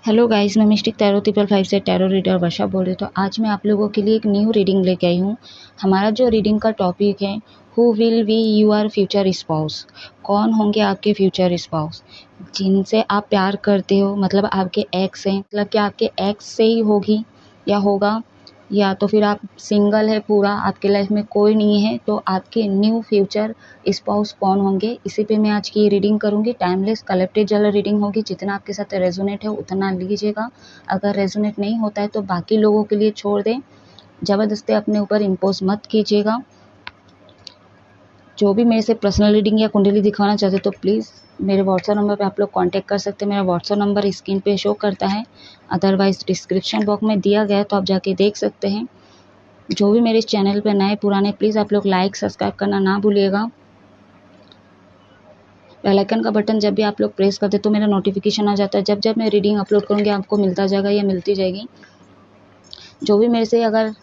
Hello guys, मैं mistake tarot 555 से tarot reader वर्षा बोल रही हूँ। तो आज मैं आप लोगों के लिए एक न्यू रीडिंग लेके आई हूँ। हमारा जो रीडिंग का टॉपिक है, who will be your future spouse. कौन होंगे आपके फ्यूचर स्पाउस, जिनसे आप प्यार करते हो, मतलब आपके एक्स हैं। मतलब क्या आपके एक्स से ही होगी या होगा, या तो फिर आप सिंगल है, पूरा आपके लाइफ में कोई नहीं है, तो आपके न्यू फ्यूचर स्पाउस कौन होंगे, इसी पे मैं आज की रीडिंग करूंगी। टाइमलेस कलेक्टिव जनरल रीडिंग होगी। जितना आपके साथ रेजोनेट है उतना लीजिएगा, अगर रेजोनेट नहीं होता है तो बाकी लोगों के लिए छोड़ दें। ज़बरदस्ती अपने ऊपर इम्पोज मत कीजिएगा। जो भी मेरे से पर्सनल रीडिंग या कुंडली दिखाना चाहते तो प्लीज़ मेरे व्हाट्सएप नंबर पे आप लोग कांटेक्ट कर सकते हैं। मेरा व्हाट्सएप नंबर स्क्रीन पे शो करता है, अदरवाइज़ डिस्क्रिप्शन बॉक्स में दिया गया है, तो आप जाके देख सकते हैं। जो भी मेरे इस चैनल पे नए पुराने, प्लीज़ आप लोग लाइक सब्सक्राइब करना ना भूलिएगा। बेल आइकन का बटन जब भी आप लोग प्रेस करते तो मेरा नोटिफिकेशन आ जाता है। जब जब मैं रीडिंग अपलोड करूँगी आपको मिलता जाएगा या मिलती जाएगी। जो भी मेरे से अगर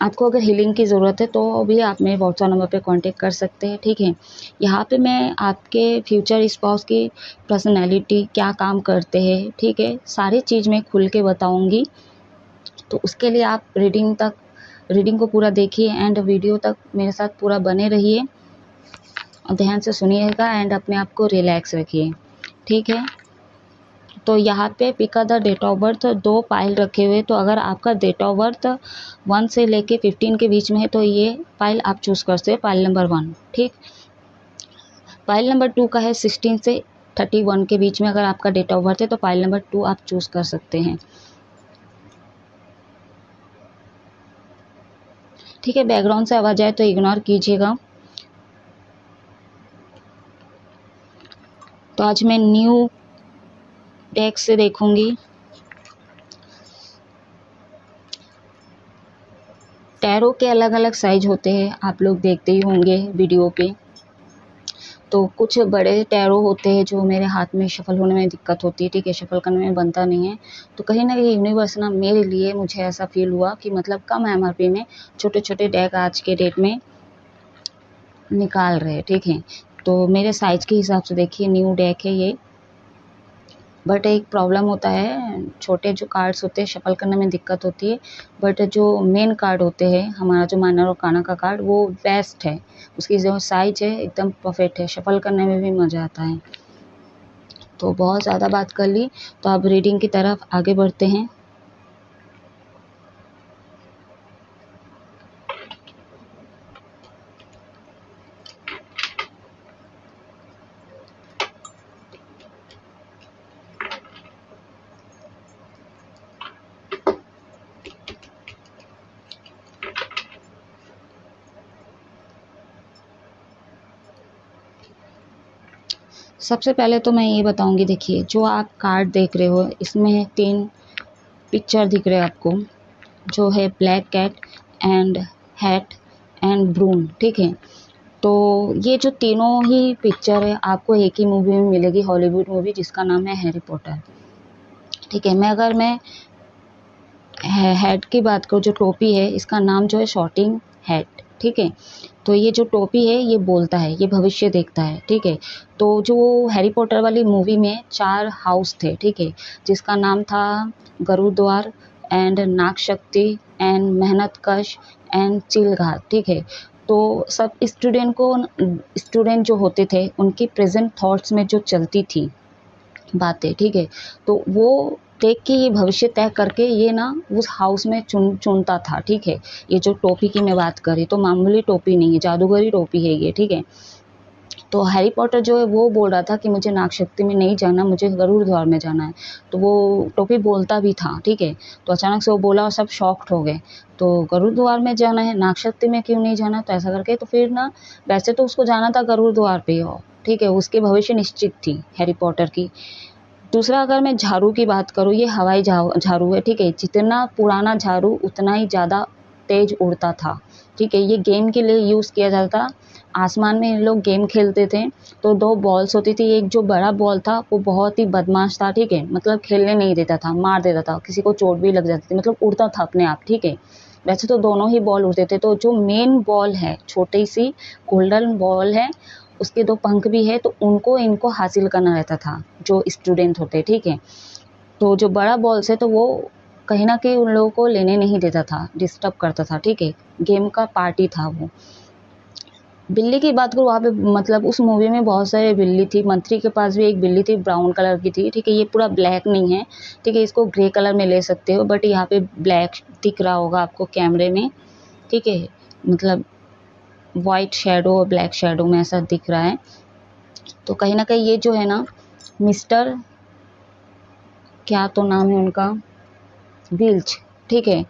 आपको अगर हीलिंग की ज़रूरत है तो भी आप मेरे व्हाट्सएप नंबर पे कांटेक्ट कर सकते हैं, ठीक है। यहाँ पे मैं आपके फ्यूचर स्पाउस की पर्सनैलिटी, क्या काम करते हैं, ठीक है, सारी चीज़ मैं खुल के बताऊँगी। तो उसके लिए आप रीडिंग को पूरा देखिए एंड वीडियो तक मेरे साथ पूरा बने रहिए और ध्यान से सुनिएगा एंड अपने आप को रिलैक्स रखिए, ठीक है। तो यहाँ पे pick the date of birth, 2 pile रखे हुए। तो अगर आपका डेट ऑफ बर्थ 1 से लेके 15 के बीच में है तो ये पाइल आप चूज़ कर सकते हैं, पाइल नंबर 1, ठीक। पाइल नंबर 2 का है 16 से 31 के बीच में। अगर आपका डेट ऑफ बर्थ है तो पाइल नंबर 2 आप चूज़ कर सकते हैं, ठीक है। बैकग्राउंड से आवाज़ आए तो इग्नोर कीजिएगा। तो आज मैं न्यू डेक से देखूंगी। टैरो के अलग अलग साइज होते हैं, आप लोग देखते ही होंगे वीडियो पे। तो कुछ बड़े टैरो होते हैं जो मेरे हाथ में शफल होने में दिक्कत होती है, ठीक है, शफल करने में बनता नहीं है। तो कहीं ना कहीं यूनिवर्स ना मेरे लिए, मुझे ऐसा फील हुआ कि मतलब कम एमआरपी में छोटे छोटे डेक आज के डेट में निकाल रहे हैं, ठीक है। तो मेरे साइज़ के हिसाब से देखिए न्यू डेक है ये। बट एक प्रॉब्लम होता है, छोटे जो कार्ड्स होते हैं शफल करने में दिक्कत होती है। बट जो मेन कार्ड होते हैं, हमारा जो माइनर आर्काना का कार्ड, वो बेस्ट है। उसकी जो साइज है एकदम परफेक्ट है, शफल करने में भी मज़ा आता है। तो बहुत ज़्यादा बात कर ली, तो अब रीडिंग की तरफ आगे बढ़ते हैं। सबसे पहले तो मैं ये बताऊंगी, देखिए जो आप कार्ड देख रहे हो इसमें 3 पिक्चर दिख रहे हैं आपको, जो है black cat and hat and brown, ठीक है। तो ये जो तीनों ही पिक्चर है आपको एक ही मूवी में मिलेगी, हॉलीवुड मूवी जिसका नाम है हैरी पॉटर, ठीक है। अगर मैं हेड की बात करूँ, जो टोपी है इसका नाम जो है शॉटिंग हेड, ठीक है। तो ये जो टोपी है ये बोलता है, ये भविष्य देखता है, ठीक है। तो जो हैरी पॉटर वाली मूवी में 4 हाउस थे, ठीक है, जिसका नाम था गरुद्वार एंड नाग शक्ति एंड मेहनत कश एंड चिलघाट, ठीक है। तो सब स्टूडेंट जो होते थे उनकी प्रेजेंट थॉट्स में जो चलती थी बातें, ठीक है। तो वो देख के ये भविष्य तय करके ये ना उस हाउस में चुनता था, ठीक है। ये जो टोपी की मैं बात करी तो मामूली टोपी नहीं है, जादूगरी टोपी है ये, ठीक है। तो हैरी पॉटर जो है वो बोल रहा था कि मुझे नाग शक्ति में नहीं जाना, मुझे गरुड़ द्वार में जाना है। तो वो टोपी बोलता भी था, ठीक है। तो अचानक से वो बोला और सब शॉक्ड हो गए। तो गरुड़ द्वार में जाना है, नाग शक्ति में क्यों नहीं जाना, तो ऐसा करके तो फिर ना, वैसे तो उसको जाना था गरुड़ द्वार पे, ठीक है, उसकी भविष्य निश्चित थी हैरी पॉटर की। दूसरा, अगर मैं झाड़ू की बात करूँ, ये हवाई झाड़ू है, ठीक है। जितना पुराना झाड़ू उतना ही ज़्यादा तेज उड़ता था, ठीक है। ये गेम के लिए यूज़ किया जाता था। आसमान में इन लोग गेम खेलते थे तो 2 बॉल्स होती थी। एक जो बड़ा बॉल था वो बहुत ही बदमाश था, ठीक है, मतलब खेलने नहीं देता था, मार देता था, किसी को चोट भी लग जाती थी, मतलब उड़ता था अपने आप, ठीक है। वैसे तो दोनों ही बॉल उड़ते थे। तो जो मेन बॉल है, छोटी सी गोल्डन बॉल है, उसके 2 पंख भी है, तो उनको इनको हासिल करना रहता था जो स्टूडेंट होते, ठीक है। तो जो बड़ा बॉल्स है तो वो कहीं न कहीं उन लोगों को लेने नहीं देता था, डिस्टर्ब करता था, ठीक है। गेम का पार्ट ही था वो। बिल्ली की बात करूँ, वहाँ पे मतलब उस मूवी में बहुत सारे बिल्ली थी। मंत्री के पास भी एक बिल्ली थी, ब्राउन कलर की थी, ठीक है। ये पूरा ब्लैक नहीं है, ठीक है, इसको ग्रे कलर में ले सकते हो, बट यहाँ पे ब्लैक दिख रहा होगा आपको कैमरे में, ठीक है। मतलब वाइट शैडो और ब्लैक शैडो में ऐसा दिख रहा है। तो कहीं न कहीं ये जो है ना, मिस्टर क्या तो नाम है उनका, विल्च, ठीक है,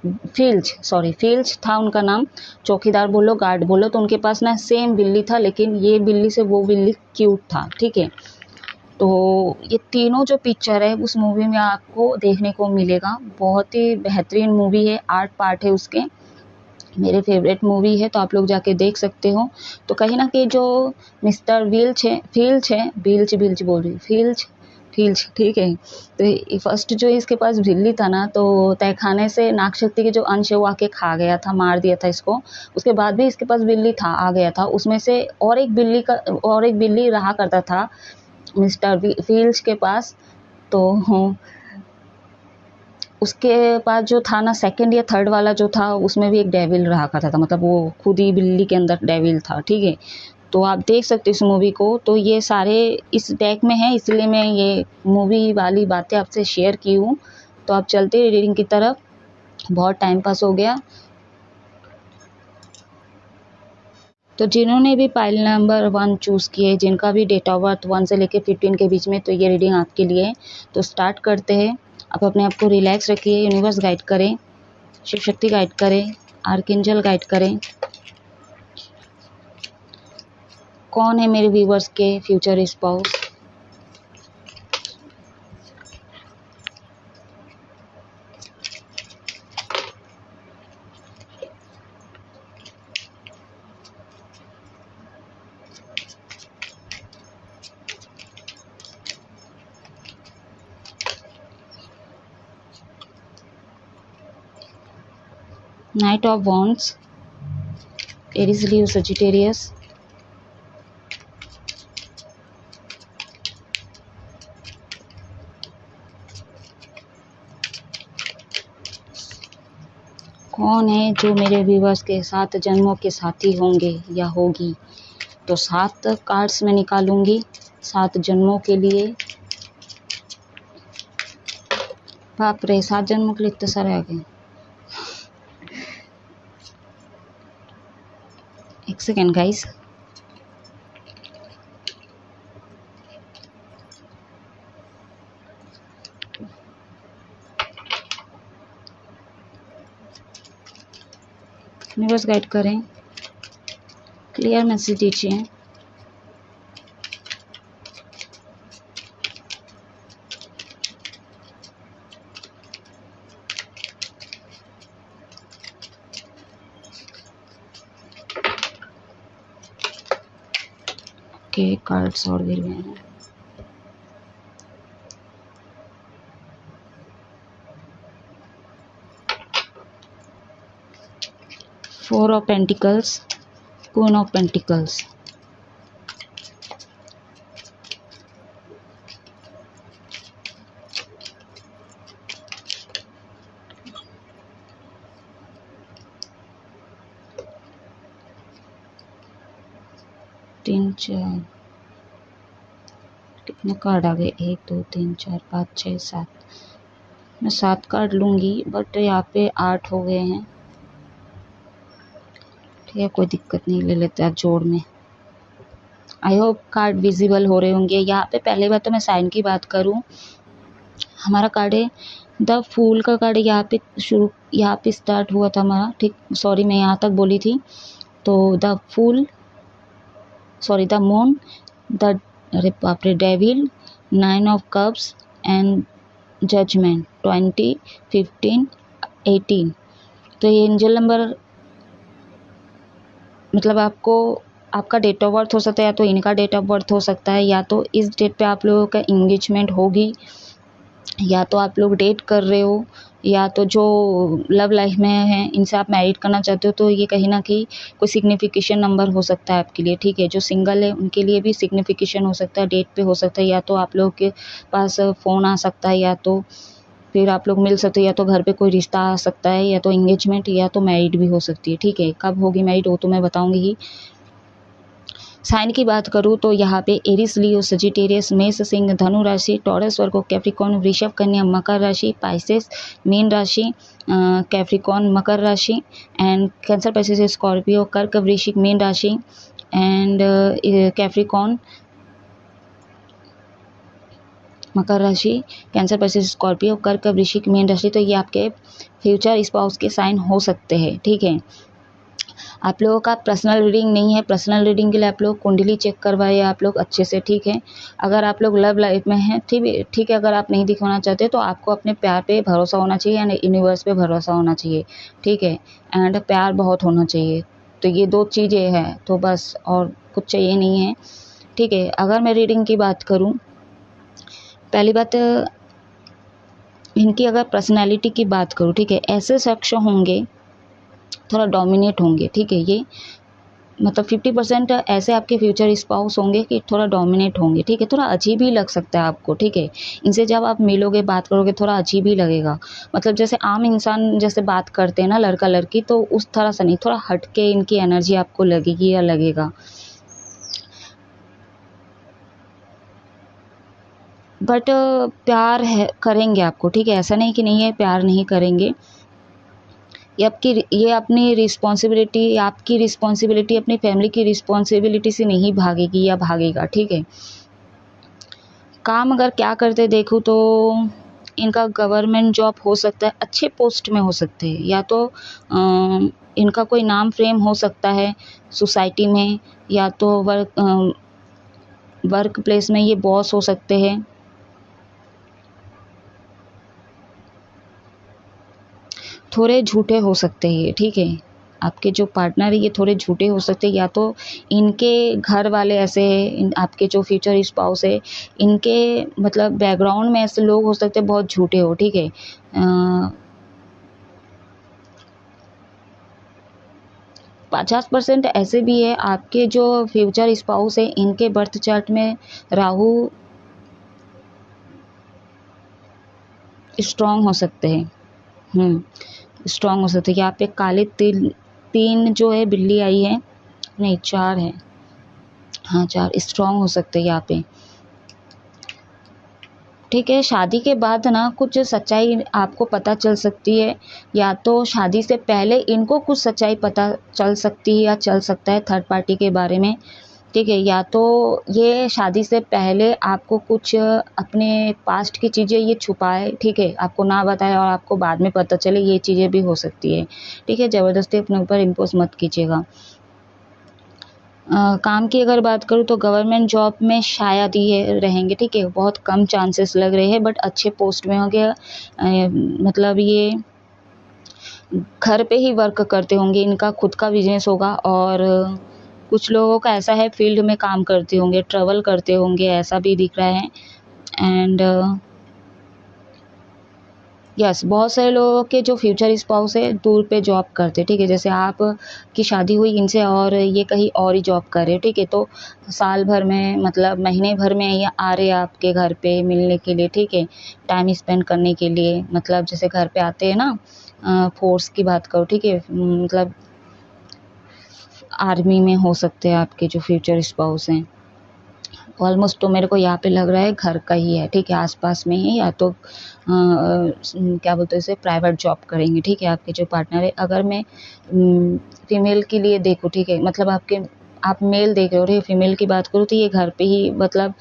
फिल्च था उनका नाम। चौकीदार बोलो, गार्ड बोलो, तो उनके पास ना सेम बिल्ली था, लेकिन ये बिल्ली से वो बिल्ली क्यूट था, ठीक है। तो ये तीनों जो पिक्चर है उस मूवी में आपको देखने को मिलेगा। बहुत ही बेहतरीन मूवी है, 8 पार्ट है उसके। मेरे फेवरेट मूवी है, तो आप लोग जाके देख सकते हो। तो कहीं न कहीं जो मिस्टर फिल्च, ठीक है। तो फर्स्ट जो इसके पास बिल्ली था ना, तो तहखाने से नागशक्ति के जो अंश है वो आके खा गया था, मार दिया था इसको। उसके बाद भी इसके पास बिल्ली था, आ गया था। उसमें से और एक बिल्ली रहा करता था मिस्टर फिल्च के पास। तो उसके पास जो था ना, सेकंड या थर्ड वाला जो था, उसमें भी एक डेविल रहा करता था, मतलब वो खुद ही बिल्ली के अंदर डेविल था, ठीक है। तो आप देख सकते हो इस मूवी को। तो ये सारे इस डेक में है, इसलिए मैं ये मूवी वाली बातें आपसे शेयर की हूँ। तो आप चलते हैं रीडिंग की तरफ, बहुत टाइम पास हो गया। तो जिन्होंने भी पाइल नंबर 1 चूज़ किए, जिनका भी डेट ऑफ बर्थ 1 से लेकर 15 के बीच में, तो ये रीडिंग आपके लिए है। तो स्टार्ट करते हैं। आप अपने आप को रिलैक्स रखिए, यूनिवर्स गाइड करें, शिव शक्ति गाइड करें, आर्कएंजल गाइड करें। कौन है मेरे व्यूवर्स के future spouse? Knight of Wands, Aries, Leo, Sagittarius, कौन है जो मेरे व्यूवर्स के 7 जन्मों के साथी होंगे या होगी? तो 7 कार्ड्स मैं निकालूंगी 7 जन्मों के लिए। बाप रे, 7 जन्मों के लिए इतने सारे आ गए। एक सेकेंड गाइस। यूनिवर्स गाइड करें, क्लियर मैसेज दीजिए। के कार्ड्स और गिर गए हैं। Four of Pentacles, Queen of Pentacles, तीन चार, कितने कार्ड आ गए? 1 2 3 4 5 6 7। मैं 7 कार्ड लूँगी, बट यहाँ पे 8 हो गए हैं, ठीक है, कोई दिक्कत नहीं, ले लेते हैं जोड़ में। आई होप कार्ड विजिबल हो रहे होंगे। यहाँ पे पहले बात तो मैं साइन की बात करूँ, हमारा कार्ड है द फूल का कार्ड है। यहाँ पे स्टार्ट हुआ था हमारा, ठीक, सॉरी मैं यहाँ तक बोली थी। तो द मून, द, अरे बाप रे, devil, 9 of cups and judgement, 20 15 18। तो ये एंजल नंबर, मतलब आपका डेट ऑफ बर्थ हो सकता है, या तो इनका डेट ऑफ बर्थ हो सकता है, या तो इस डेट पे आप लोगों का इंगेजमेंट होगी, या तो आप लोग डेट कर रहे हो। या तो जो लव लाइफ में हैं इनसे आप मैरिड करना चाहते हो, तो ये कहीं ना कहीं कोई सिग्निफिकेशन नंबर हो सकता है आपके लिए, ठीक है। जो सिंगल है उनके लिए भी सिग्निफिकेशन हो सकता है, डेट पे हो सकता है, या तो आप लोग के पास फ़ोन आ सकता है, या तो फिर आप लोग मिल सकते हो, या तो घर पे कोई रिश्ता आ सकता है, या तो एंगेजमेंट, या तो मैरिड भी हो सकती है, ठीक है। कब होगी मैरिड वो तो मैं बताऊंगी ही। साइन की बात करूँ तो यहाँ पे एरिस, लियो, सजिटेरियस, मेष, सिंह, धनु राशि, टॉरस, वर्गो, कैप्रिकॉर्न, वृषभ, कन्या, मकर राशि, पाइसेस, मीन राशि, कैप्रिकॉर्न, मकर राशि, एंड कैंसर, पैसिस, स्कॉर्पियो, कर्क, वृश्चिक, मीन राशि, एंड कैप्रिकॉर्न, मकर राशि, कैंसर, पैसिस, स्कॉर्पियो, कर्क, वृश्चिक, मीन राशि। तो ये आपके फ्यूचर स्पाउस के साइन हो सकते हैं, ठीक है। आप लोगों का पर्सनल रीडिंग नहीं है, पर्सनल रीडिंग के लिए आप लोग कुंडली चेक करवाइए आप लोग अच्छे से, ठीक है। अगर आप लोग लव लाइफ में हैं, ठीक है, अगर आप नहीं दिखाना चाहते तो आपको अपने प्यार पे भरोसा होना चाहिए एंड यूनिवर्स पे भरोसा होना चाहिए, ठीक है, एंड प्यार बहुत होना चाहिए। तो ये 2 चीज़ें हैं, तो बस और कुछ चाहिए नहीं है, ठीक है। अगर मैं रीडिंग की बात करूँ, पहली बात इनकी अगर पर्सनैलिटी की बात करूँ, ठीक है, ऐसे शख्स होंगे थोड़ा डोमिनेट होंगे, ठीक है। ये मतलब 50% ऐसे आपके फ्यूचर स्पाउस होंगे कि थोड़ा डोमिनेट होंगे, ठीक है। थोड़ा अजीब ही लग सकता है आपको, ठीक है। इनसे जब आप मिलोगे, बात करोगे, थोड़ा अजीब ही लगेगा। मतलब जैसे आम इंसान जैसे बात करते हैं ना लड़का लड़की, तो उस तरह से नहीं, थोड़ा हट के इनकी एनर्जी आपको लगेगी या लगेगा। बट प्यार है करेंगे आपको, ठीक है, ऐसा नहीं कि नहीं है प्यार नहीं करेंगे। ये अपनी रिस्पॉन्सिबिलिटी, आपकी रिस्पॉन्सिबिलिटी अपनी फैमिली की रिस्पॉन्सिबिलिटी से नहीं भागेगी या भागेगा, ठीक है। काम अगर क्या करते देखूँ तो इनका गवर्नमेंट जॉब हो सकता है, अच्छे पोस्ट में हो सकते हैं, या तो इनका कोई नाम फ्रेम हो सकता है सोसाइटी में, या तो वर्क प्लेस में ये बॉस हो सकते हैं। थोड़े झूठे हो सकते हैं, ठीक है। आपके जो पार्टनर है ये थोड़े झूठे हो सकते हैं, या तो इनके घर वाले ऐसे हैं, आपके जो फ्यूचर स्पाउस है इनके मतलब बैकग्राउंड में ऐसे लोग हो सकते हैं बहुत झूठे हो, ठीक है। 50% ऐसे भी है आपके जो फ्यूचर स्पाउस है इनके बर्थ चार्ट में राहु स्ट्रांग हो सकते हैं, स्ट्रांग हो सकते हैं। यहाँ पे काले तीन जो है बिल्ली आई है, नहीं 4 है, हाँ 4 स्ट्रांग हो सकते हैं यहाँ पे, ठीक है। शादी के बाद ना कुछ सच्चाई आपको पता चल सकती है, या तो शादी से पहले इनको कुछ सच्चाई पता चल सकती है या चल सकता है थर्ड पार्टी के बारे में, ठीक है। या तो ये शादी से पहले आपको कुछ अपने पास्ट की चीज़ें ये छुपाए, ठीक है, आपको ना बताए और आपको बाद में पता चले, ये चीज़ें भी हो सकती है, ठीक है। ज़बरदस्ती अपने ऊपर इम्पोज मत कीजिएगा। काम की अगर बात करूँ तो गवर्नमेंट जॉब में शायद ये रहेंगे, ठीक है, बहुत कम चांसेस लग रहे हैं, बट अच्छे पोस्ट में होंगे। मतलब ये घर पे ही वर्क करते होंगे, इनका खुद का बिजनेस होगा, और कुछ लोगों का ऐसा है फील्ड में काम करते होंगे, ट्रैवल करते होंगे, ऐसा भी दिख रहा है। एंड यस, बहुत सारे लोगों के जो फ्यूचर स्पाउस है दूर पे जॉब करते, ठीक है। जैसे आप की शादी हुई इनसे और ये कहीं और ही जॉब कर रहे, ठीक है, तो साल भर में मतलब महीने भर में ये आ रहे आपके घर पे मिलने के लिए, ठीक है, टाइम स्पेंड करने के लिए। मतलब जैसे घर पे आते हैं ना, फोर्स की बात करो, ठीक है, मतलब आर्मी में हो सकते हैं आपके जो फ्यूचर स्पाउस हैं। ऑलमोस्ट तो मेरे को यहाँ पे लग रहा है घर का ही है, ठीक है, आसपास में ही, या तो क्या बोलते हैं इसे प्राइवेट जॉब करेंगे, ठीक है, आपके जो पार्टनर है। अगर मैं फीमेल के लिए देखूँ, ठीक है, मतलब आप मेल देख रहे हो, ठीक है, फीमेल की बात करूँ तो ये घर पे ही मतलब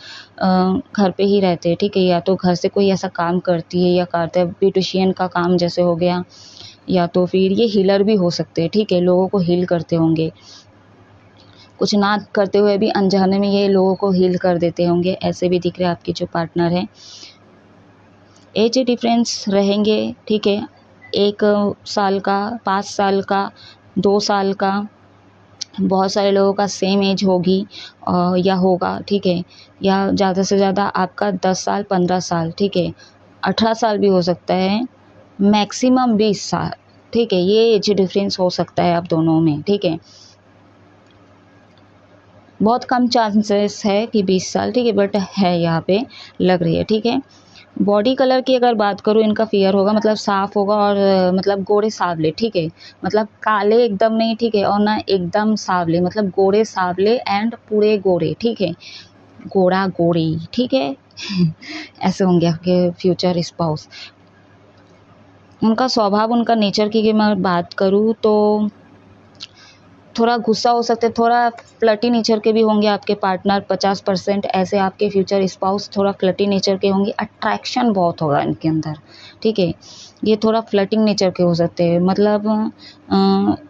घर पे ही रहते हैं, ठीक है, या तो घर से कोई ऐसा काम करती है या करता है, ब्यूटिशियन का काम जैसे हो गया, या तो फिर ये हीलर भी हो सकते हैं, ठीक है, लोगों को हील करते होंगे, कुछ ना करते हुए भी अनजाने में ये लोगों को हील कर देते होंगे, ऐसे भी दिख रहे हैं आपके जो पार्टनर हैं। एज डिफरेंस रहेंगे, ठीक है, 1 साल का, 5 साल का, 2 साल का, बहुत सारे लोगों का सेम एज होगी या होगा, ठीक है, या ज़्यादा से ज़्यादा आपका 10 साल 15 साल, ठीक है, 18 साल भी हो सकता है, मैक्सिमम 20 साल, ठीक है। ये एज डिफरेंस हो सकता है आप दोनों में, ठीक है। बहुत कम चांसेस है कि 20 साल, ठीक है, बट है यहाँ पे लग रही है, ठीक है। बॉडी कलर की अगर बात करूँ, इनका फेयर होगा, मतलब साफ होगा और मतलब गोरे सावले, ठीक है। मतलब काले एकदम नहीं, ठीक है, और ना एकदम सावले, मतलब गोरे सावले एंड पूरे गोरे, ठीक है, गोरा गोरी, ठीक है। ऐसे होंगे आपके फ्यूचर स्पाउस। उनका स्वभाव, उनका नेचर की मैं बात करूँ तो थोड़ा गुस्सा हो सकते हैं, थोड़ा फ्लर्टी नेचर के भी होंगे आपके पार्टनर। 50% ऐसे आपके फ्यूचर स्पाउस थोड़ा फ्लर्टी नेचर के होंगे। अट्रैक्शन बहुत होगा इनके अंदर, ठीक है। ये थोड़ा फ्लर्टिंग नेचर के हो सकते हैं, मतलब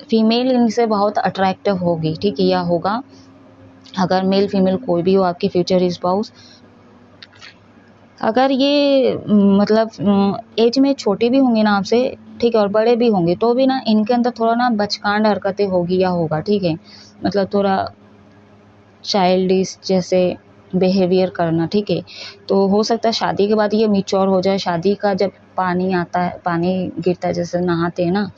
फीमेल इनसे बहुत अट्रैक्टिव होगी, ठीक है, या होगा। अगर मेल फीमेल कोई भी हो आपके फ्यूचर स्पाउस, अगर ये मतलब एज में छोटे भी होंगे ना आपसे, ठीक है, और बड़े भी होंगे तो भी ना इनके अंदर थोड़ा ना बचकांड हरकतें होगी या होगा, ठीक है। मतलब थोड़ा चाइल्डिश जैसे बिहेवियर करना, ठीक है। तो हो सकता है शादी के बाद ये मैच्योर हो जाए। शादी का जब पानी आता है, पानी गिरता है, जैसे नहाते हैं ना,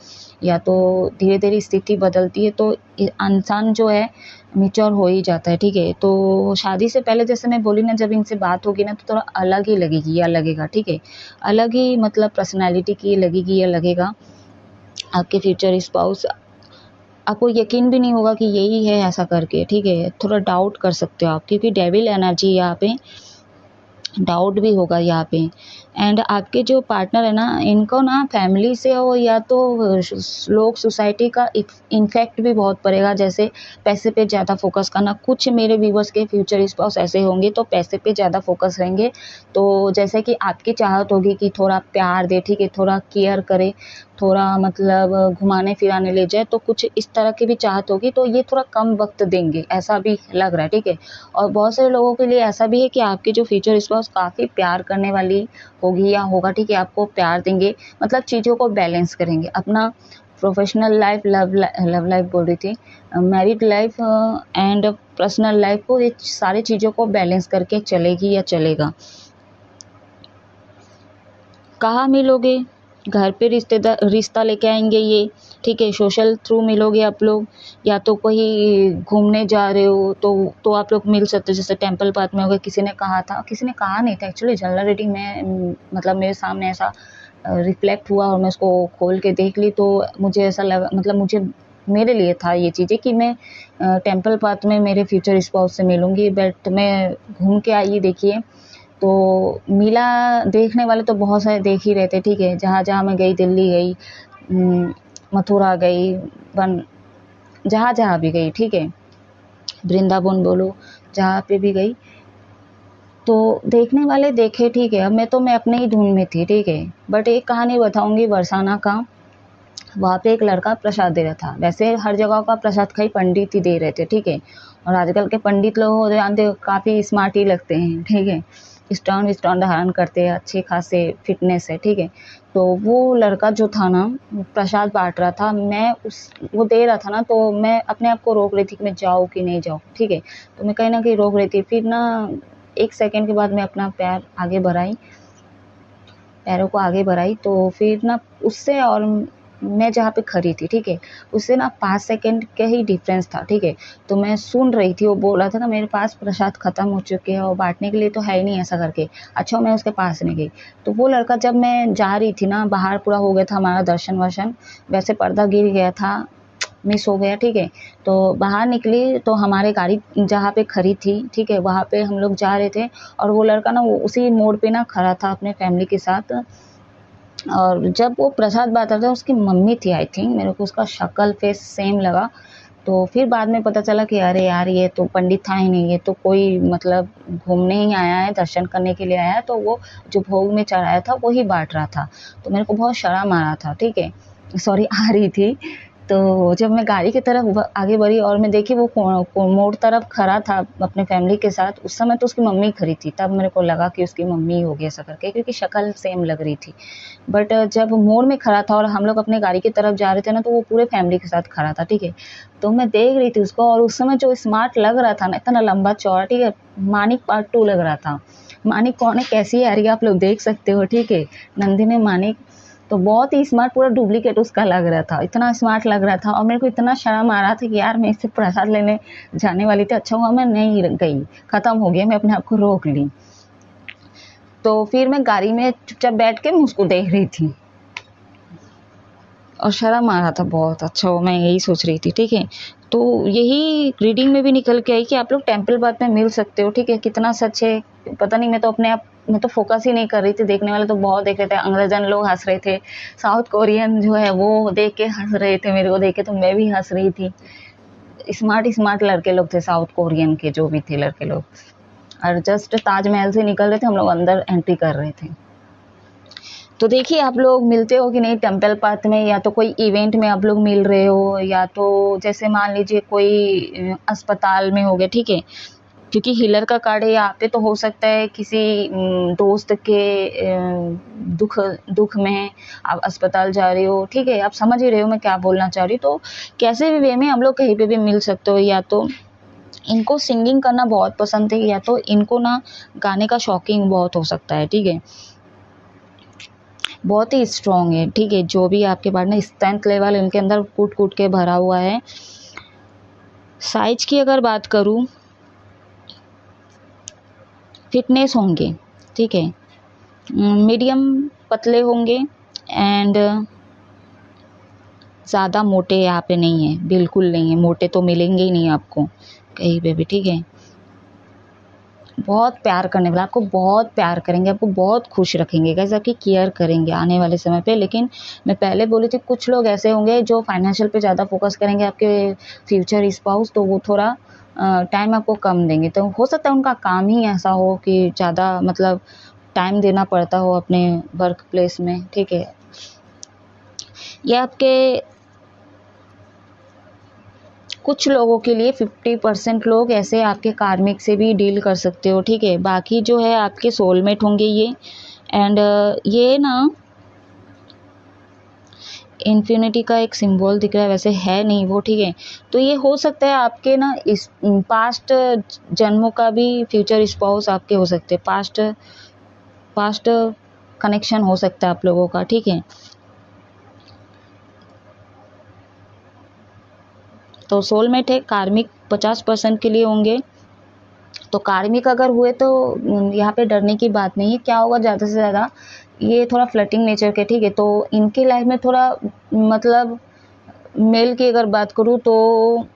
या तो धीरे धीरे स्थिति बदलती है तो इंसान जो है मैच्योर हो ही जाता है, ठीक है। तो शादी से पहले जैसे मैं बोली ना, जब इनसे बात होगी ना तो थोड़ा अलग ही लगेगी या लगेगा, ठीक है। अलग ही मतलब पर्सनैलिटी की लगेगी या लगेगा आपके फ्यूचर स्पाउस। आपको यकीन भी नहीं होगा कि यही है ऐसा करके, ठीक है। थोड़ा डाउट कर सकते हो आप, क्योंकि डेविल एनर्जी यहाँ पे डाउट भी होगा यहाँ पे। एंड आपके जो पार्टनर है ना, इनको ना फैमिली से हो या तो लोग सोसाइटी का इन्फेक्ट भी बहुत पड़ेगा, जैसे पैसे पे ज़्यादा फोकस करना। कुछ मेरे व्यूवर्स के फ्यूचर स्पाउस ऐसे होंगे तो पैसे पे ज़्यादा फोकस रहेंगे। तो जैसे कि आपकी चाहत होगी कि थोड़ा प्यार दे, ठीक है, थोड़ा केयर करे, थोड़ा मतलब घुमाने फिराने ले जाए, तो कुछ इस तरह की भी चाहत होगी, तो ये थोड़ा कम वक्त देंगे, ऐसा भी लग रहा है, ठीक है। और बहुत सारे लोगों के लिए ऐसा भी है कि आपके जो फ्यूचर स्पाउस काफ़ी प्यार करने वाली होगी या होगा, ठीक है, आपको प्यार देंगे, मतलब चीज़ों को बैलेंस करेंगे। अपना प्रोफेशनल लाइफ, लव लाइफ बोल रही थी, married life and personal life को, ये सारी चीज़ों को बैलेंस करके चलेगी या चलेगा। कहाँ मिलोगे? घर पे रिश्ता लेके आएंगे ये, ठीक है। सोशल थ्रू मिलोगे आप लोग, या तो कहीं घूमने जा रहे हो तो आप लोग मिल सकते हो, जैसे टेम्पल पार्क में हो गए। किसी ने कहा था, किसी ने कहा नहीं था एक्चुअली, जनरल रीडिंग में मतलब मेरे सामने ऐसा रिफ्लेक्ट हुआ और मैं उसको खोल के देख ली, तो मुझे ऐसा लगा, मतलब मुझे मेरे लिए था ये चीज़ें कि मैं टेम्पल पार्क में मेरे फ्यूचर स्पाउस से मिलूँगी। बट मैं घूम के आई, देखिए, तो मेला देखने वाले तो बहुत सारे देख ही रहे थे, ठीक है। जहाँ जहाँ मैं गई, दिल्ली गई, मथुरा गई, वन जहाँ जहाँ भी गई, ठीक है, वृंदावन बोलो, जहाँ पे भी गई, तो देखने वाले देखे, ठीक है। अब मैं अपने ही धुन में थी, ठीक है। बट एक कहानी बताऊंगी बरसाना का। वहाँ पे एक लड़का प्रसाद दे रहा था। वैसे हर जगह का प्रसाद खाई पंडित ही दे रहे थे, ठीक है। और आजकल के पंडित लोग हो जानते हो, काफ़ी स्मार्ट ही लगते हैं, ठीक है। स्टोन धारण करते हैं, अच्छे खासे फिटनेस है, ठीक है। तो वो लड़का जो था ना, प्रसाद बांट रहा था, वो दे रहा था ना, तो मैं अपने आप को रोक रही थी कि मैं जाऊँ कि नहीं जाऊँ, ठीक है। तो मैं कहीं ना कहीं रोक रही थी। फिर ना 1 सेकेंड के बाद मैं अपना पैरों को आगे बढ़ाई, तो फिर ना उससे और मैं जहाँ पे खड़ी थी, ठीक है, उससे ना 5 सेकेंड का ही डिफरेंस था, ठीक है। तो मैं सुन रही थी, वो बोल रहा था ना मेरे पास प्रसाद खत्म हो चुके हैं और बांटने के लिए तो है ही नहीं, ऐसा करके। अच्छा, मैं उसके पास नहीं गई। तो वो लड़का, जब मैं जा रही थी ना, बाहर पूरा हो गया था हमारा दर्शन वर्शन, वैसे पर्दा गिर गया था, मिस हो गया, ठीक है। तो बाहर निकली तो हमारे गाड़ी जहाँ पे खड़ी थी, ठीक है, वहाँ पे हम लोग जा रहे थे। और वो लड़का ना, वो उसी मोड़ पे ना खड़ा था अपने फैमिली के साथ। और जब वो प्रसाद बांट रहा था, उसकी मम्मी थी, आई थिंक, मेरे को उसका शक्ल फेस सेम लगा। तो फिर बाद में पता चला कि अरे यार, ये तो पंडित था ही नहीं, ये तो कोई मतलब घूमने ही आया है, दर्शन करने के लिए आया है। तो वो जो भोग में चढ़ाया था वही बांट रहा था। तो मेरे को बहुत शर्म आ रहा था, ठीक है, सॉरी, आ रही थी। तो जब मैं गाड़ी की तरफ आगे बढ़ी और मैं देखी वो मोड़ तरफ खड़ा था अपने फैमिली के साथ, उस समय तो उसकी मम्मी खड़ी थी। तब मेरे को लगा कि उसकी मम्मी होगी, ऐसा करके, क्योंकि शक्ल सेम लग रही थी। बट जब मोड़ में खड़ा था और हम लोग अपने गाड़ी की तरफ जा रहे थे ना, तो वो पूरे फैमिली के साथ खड़ा था, ठीक है। तो मैं देख रही थी उसको, और उस समय जो स्मार्ट लग रहा था ना, इतना लंबा चौड़ा, ठीक है, मानिक पार्ट 2 लग रहा था। मानिक कौन है, कैसी है, यार, आप लोग देख सकते हो, ठीक है, नंदिनी मानिक। तो बहुत ही स्मार्ट, पूरा डुप्लीकेट उसका लग रहा था, इतना स्मार्ट लग रहा था। और मेरे को इतना शर्म आ रहा था कि यार मैं इससे प्रसाद लेने जाने वाली थी, अच्छा हुआ मैं नहीं गई, ख़त्म हो गया, मैं अपने आप को रोक ली। तो फिर मैं गाड़ी में चुपचाप बैठ के मैं उसको देख रही थी और शर्म आ रहा था बहुत। अच्छा हो, मैं यही सोच रही थी, ठीक है। तो यही रीडिंग में भी निकल के आई कि आप लोग टेम्पल बात में मिल सकते हो, ठीक है। कितना सच है पता नहीं, मैं तो अपने आप मैं तो फोकस ही नहीं कर रही थी, देखने वाले तो बहुत देख रहे थे, अंग्रेजन लोग हंस रहे थे, साउथ कोरियन जो है वो देख के हंस रहे थे, मेरे को देख के तो मैं भी हंस रही थी। स्मार्ट स्मार्ट लड़के लोग थे साउथ कोरियन के, जो भी थे लड़के लोग, और जस्ट ताजमहल से निकल रहे थे, हम लोग अंदर एंट्री कर रहे थे। तो देखिए आप लोग मिलते हो कि नहीं टेम्पल पाथ में, या तो कोई इवेंट में आप लोग मिल रहे हो, या तो जैसे मान लीजिए कोई अस्पताल में हो गए, ठीक है। क्योंकि हीलर का कार्ड है यहाँ पे, तो हो सकता है किसी दोस्त के दुख में आप अस्पताल जा रहे हो, ठीक है। आप समझ ही रहे हो मैं क्या बोलना चाह रही हूँ। तो कैसे भी वे में हम लोग कहीं पे भी मिल सकते हो। या तो इनको सिंगिंग करना बहुत पसंद है, या तो इनको ना गाने का शौकीन बहुत हो सकता है, ठीक है। बहुत ही स्ट्रॉन्ग है, ठीक है। जो भी आपके पार्टनर, स्ट्रेंथ लेवल इनके अंदर कूट कूट के भरा हुआ है। साइज की अगर बात करूँ, फिटनेस होंगे, ठीक है, मीडियम पतले होंगे, एंड ज़्यादा मोटे यहाँ पे नहीं है, बिल्कुल नहीं है, मोटे तो मिलेंगे ही नहीं आपको कहीं पे भी, ठीक है। बहुत प्यार करने वाला, आपको बहुत प्यार करेंगे, आपको बहुत खुश रखेंगे, कैसे आपकी केयर करेंगे आने वाले समय पे। लेकिन मैं पहले बोली थी कुछ लोग ऐसे होंगे जो फाइनेंशियल पे ज़्यादा फोकस करेंगे, आपके फ्यूचर स्पाउस, तो वो थोड़ा टाइम आपको कम देंगे। तो हो सकता है उनका काम ही ऐसा हो कि ज़्यादा मतलब टाइम देना पड़ता हो अपने वर्क प्लेस में, ठीक है। ये आपके कुछ लोगों के लिए 50% लोग ऐसे आपके कार्मिक से भी डील कर सकते हो, ठीक है। बाकी जो है आपके सोलमेट होंगे ये, एंड ये ना इन्फिनिटी का एक सिंबल दिख रहा है, वैसे है नहीं वो, ठीक है। तो ये हो सकता है आपके ना इस पास्ट जन्मों का भी फ्यूचर स्पाउस आपके हो सकते हैं, पास्ट कनेक्शन हो सकता है आप लोगों का, ठीक है। तो सोलमेट है, कार्मिक 50% के लिए होंगे। तो कार्मिक अगर हुए तो यहाँ पे डरने की बात नहीं है। क्या होगा ज़्यादा से ज़्यादा, ये थोड़ा फ्लर्टिंग नेचर के, ठीक है। तो इनकी लाइफ में थोड़ा मतलब मेल की अगर बात करूँ तो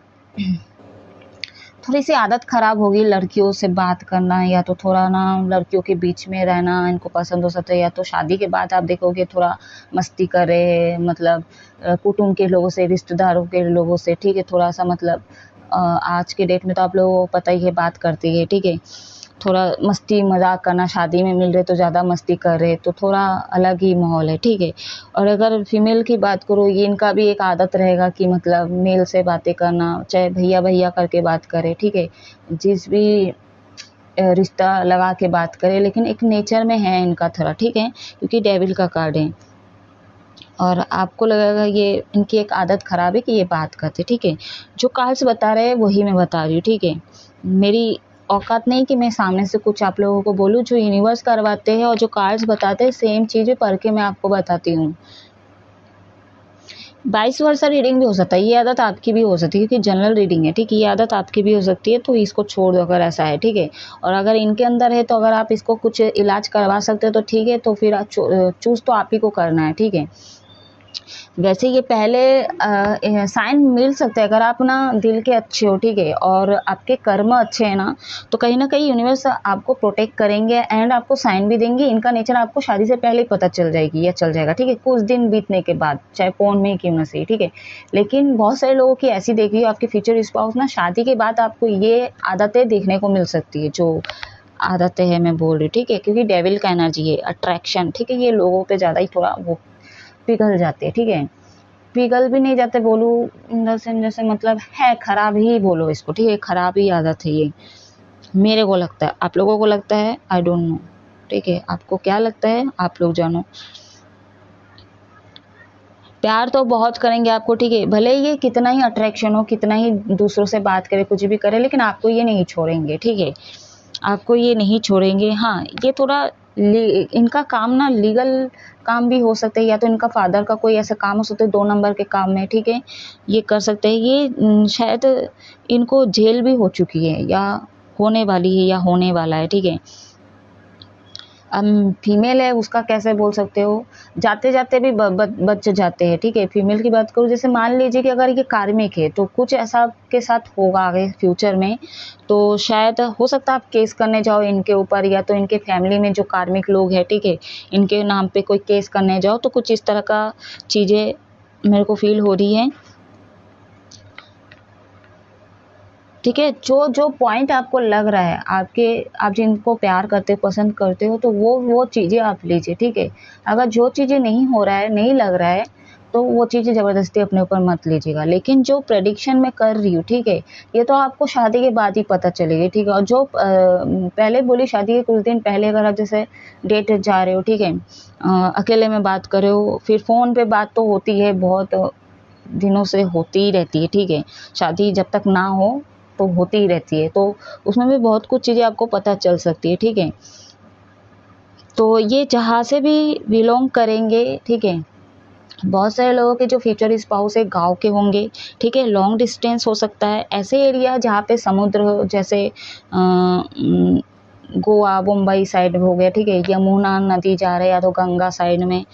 थोड़ी सी आदत ख़राब होगी लड़कियों से बात करना, या तो थोड़ा ना लड़कियों के बीच में रहना इनको पसंद हो सकता है। या तो शादी के बाद आप देखोगे थोड़ा मस्ती कर रहे हैं, मतलब कुटुंब के लोगों से, रिश्तेदारों के लोगों से, ठीक है। थोड़ा सा मतलब आज के डेट में तो आप लोगों को पता ही है, बात करती है, ठीक है। थोड़ा मस्ती मजाक करना, शादी में मिल रहे तो ज़्यादा मस्ती कर रहे, तो थोड़ा अलग ही माहौल है, ठीक है। और अगर फीमेल की बात करो, ये इनका भी एक आदत रहेगा कि मतलब मेल से बातें करना, चाहे भैया भैया करके बात करे, ठीक है। जिस भी रिश्ता लगा के बात करे, लेकिन एक नेचर में है इनका थोड़ा, ठीक है, क्योंकि डेविल का कार्ड है। और आपको लगेगा ये इनकी एक आदत ख़राब है कि ये बात करते, ठीक है। जो कार्ड्स बता रहे हैं वही मैं बता रही हूँ, ठीक है। मेरी औकात नहीं कि मैं सामने से कुछ आप लोगों को बोलूँ, जो यूनिवर्स करवाते हैं और जो कार्ड्स बताते हैं सेम चीज़ें पढ़ के मैं आपको बताती हूँ। 22 वर्षा रीडिंग भी हो सकता है, ये आदत आपकी भी हो सकती है, क्योंकि जनरल रीडिंग है, ठीक है। ये आदत आपकी भी हो सकती है, तो इसको छोड़ दो अगर ऐसा है, ठीक है। और अगर इनके अंदर है तो अगर आप इसको कुछ इलाज करवा सकते हो तो ठीक है, तो फिर आप चूज़ तो आप ही को करना है, ठीक है। वैसे ये पहले साइन मिल सकता है अगर आप ना दिल के अच्छे हो, ठीक है, और आपके कर्म अच्छे हैं ना, तो कहीं ना कहीं यूनिवर्स आपको प्रोटेक्ट करेंगे एंड आपको साइन भी देंगे। इनका नेचर आपको शादी से पहले ही पता चल जाएगी या चल जाएगा, ठीक है, कुछ दिन बीतने के बाद, चाहे फोन में क्यों ना सही, ठीक है। लेकिन बहुत सारे लोगों की ऐसी देखी है, आपके फ्यूचर स्पाउस ना शादी के बाद आपको ये आदतें देखने को मिल सकती है, जो आदतें हैं मैं बोल रही हूँ, ठीक है। क्योंकि डेविल का एनर्जी है, अट्रैक्शन, ठीक है। ये लोगों पे ज़्यादा ही थोड़ा वो पिघल जाते हैं, ठीक है। पिघल भी नहीं जाते बोलूँ इन द सेंस, जैसे मतलब है खराब ही बोलो इसको, ठीक है, खराब ही आदत है ये, मेरे को लगता है। आप लोगों को लगता है आई डोंट नो, ठीक है। आपको क्या लगता है आप लोग जानो। प्यार तो बहुत करेंगे आपको, ठीक है, भले ये कितना ही अट्रैक्शन हो, कितना ही दूसरों से बात करे, कुछ भी करे, लेकिन आपको ये नहीं छोड़ेंगे, ठीक है। आपको ये नहीं छोड़ेंगे। हाँ, ये थोड़ा इनका काम ना लीगल काम भी हो सकता है, या तो इनका फादर का कोई ऐसा काम हो सकता है 2 नंबर के काम में, ठीक है, ये कर सकते हैं। ये शायद इनको जेल भी हो चुकी है, या होने वाली है, या होने वाला है, ठीक है। फीमेल है, उसका कैसे बोल सकते हो, जाते जाते भी बच जाते हैं, ठीक है। फीमेल की बात करूँ, जैसे मान लीजिए कि अगर ये कार्मिक है तो कुछ ऐसा आपके साथ होगा आगे फ्यूचर में, तो शायद हो सकता है आप केस करने जाओ इनके ऊपर, या तो इनके फैमिली में जो कार्मिक लोग हैं, ठीक है, इनके नाम पे कोई केस करने जाओ, तो कुछ इस तरह का चीज़ें मेरे को फील हो रही है, ठीक है। जो जो पॉइंट आपको लग रहा है, आप जिनको प्यार करते हो, पसंद करते हो, तो वो चीज़ें आप लीजिए, ठीक है। अगर जो चीज़ें नहीं हो रहा है, नहीं लग रहा है, तो वो चीज़ें ज़बरदस्ती अपने ऊपर मत लीजिएगा। लेकिन जो प्रेडिक्शन मैं कर रही हूँ, ठीक है, ये तो आपको शादी के बाद ही पता चलेगी, ठीक है। और जो पहले बोली, शादी के कुछ दिन पहले अगर आप जैसे डेट जा रहे हो, ठीक है, अकेले में बात कर रहे हो, फिर फ़ोन पे बात तो होती है, बहुत दिनों से होती ही रहती है, ठीक है। शादी जब तक ना हो तो होती ही रहती है, तो उसमें भी बहुत कुछ चीज़ें आपको पता चल सकती है, ठीक है। तो ये जहाँ से भी बिलोंग करेंगे, ठीक है, बहुत सारे लोगों के जो फ्यूचर स्पाउस है गाँव के होंगे, ठीक है। लॉन्ग डिस्टेंस हो सकता है, ऐसे एरिया जहाँ पे समुद्र हो, जैसे गोवा मुंबई साइड हो गया, ठीक है, यमुना नदी जा रहे हैं, या तो गंगा साइड में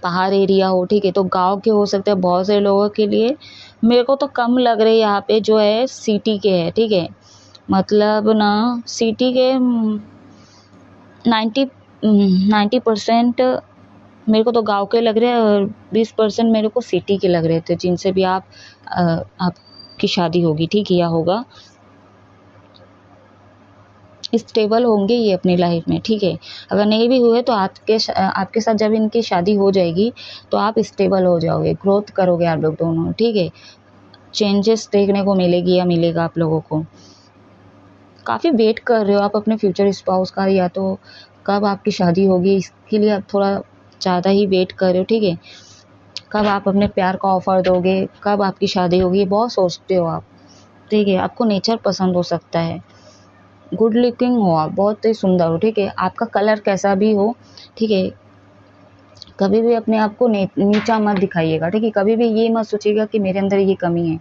पहाड़ एरिया हो, ठीक है, तो गांव के हो सकते हैं बहुत से लोगों के लिए। मेरे को तो कम लग रहे यहाँ पे जो है सिटी के है, ठीक है, मतलब ना सिटी के 90% मेरे को तो गांव के लग रहे हैं, और 20% मेरे को सिटी के लग रहे थे, जिनसे भी आपकी शादी होगी, ठीक है, या होगा, स्टेबल होंगे ये अपनी लाइफ में, ठीक है। अगर नहीं भी हुए तो आपके साथ जब इनकी शादी हो जाएगी तो आप स्टेबल हो जाओगे, ग्रोथ करोगे आप लोग दोनों, ठीक है। चेंजेस देखने को मिलेगी या मिलेगा आप लोगों को। काफ़ी वेट कर रहे हो आप अपने फ्यूचर स्पाउस का, या तो कब आपकी शादी होगी इसके लिए आप थोड़ा ज़्यादा ही वेट कर रहे हो, ठीक है। कब आप अपने प्यार का ऑफ़र दोगे, कब आपकी शादी होगी, ये बहुत सोचते हो आप, ठीक है। आपको नेचर पसंद हो सकता है, गुड लुकिंग हो आप, बहुत ही सुंदर हो, ठीक है। आपका कलर कैसा भी हो, ठीक है, कभी भी अपने आप को नीचा मत दिखाइएगा, ठीक है। कभी भी ये मत सोचिएगा कि मेरे अंदर ये कमी है।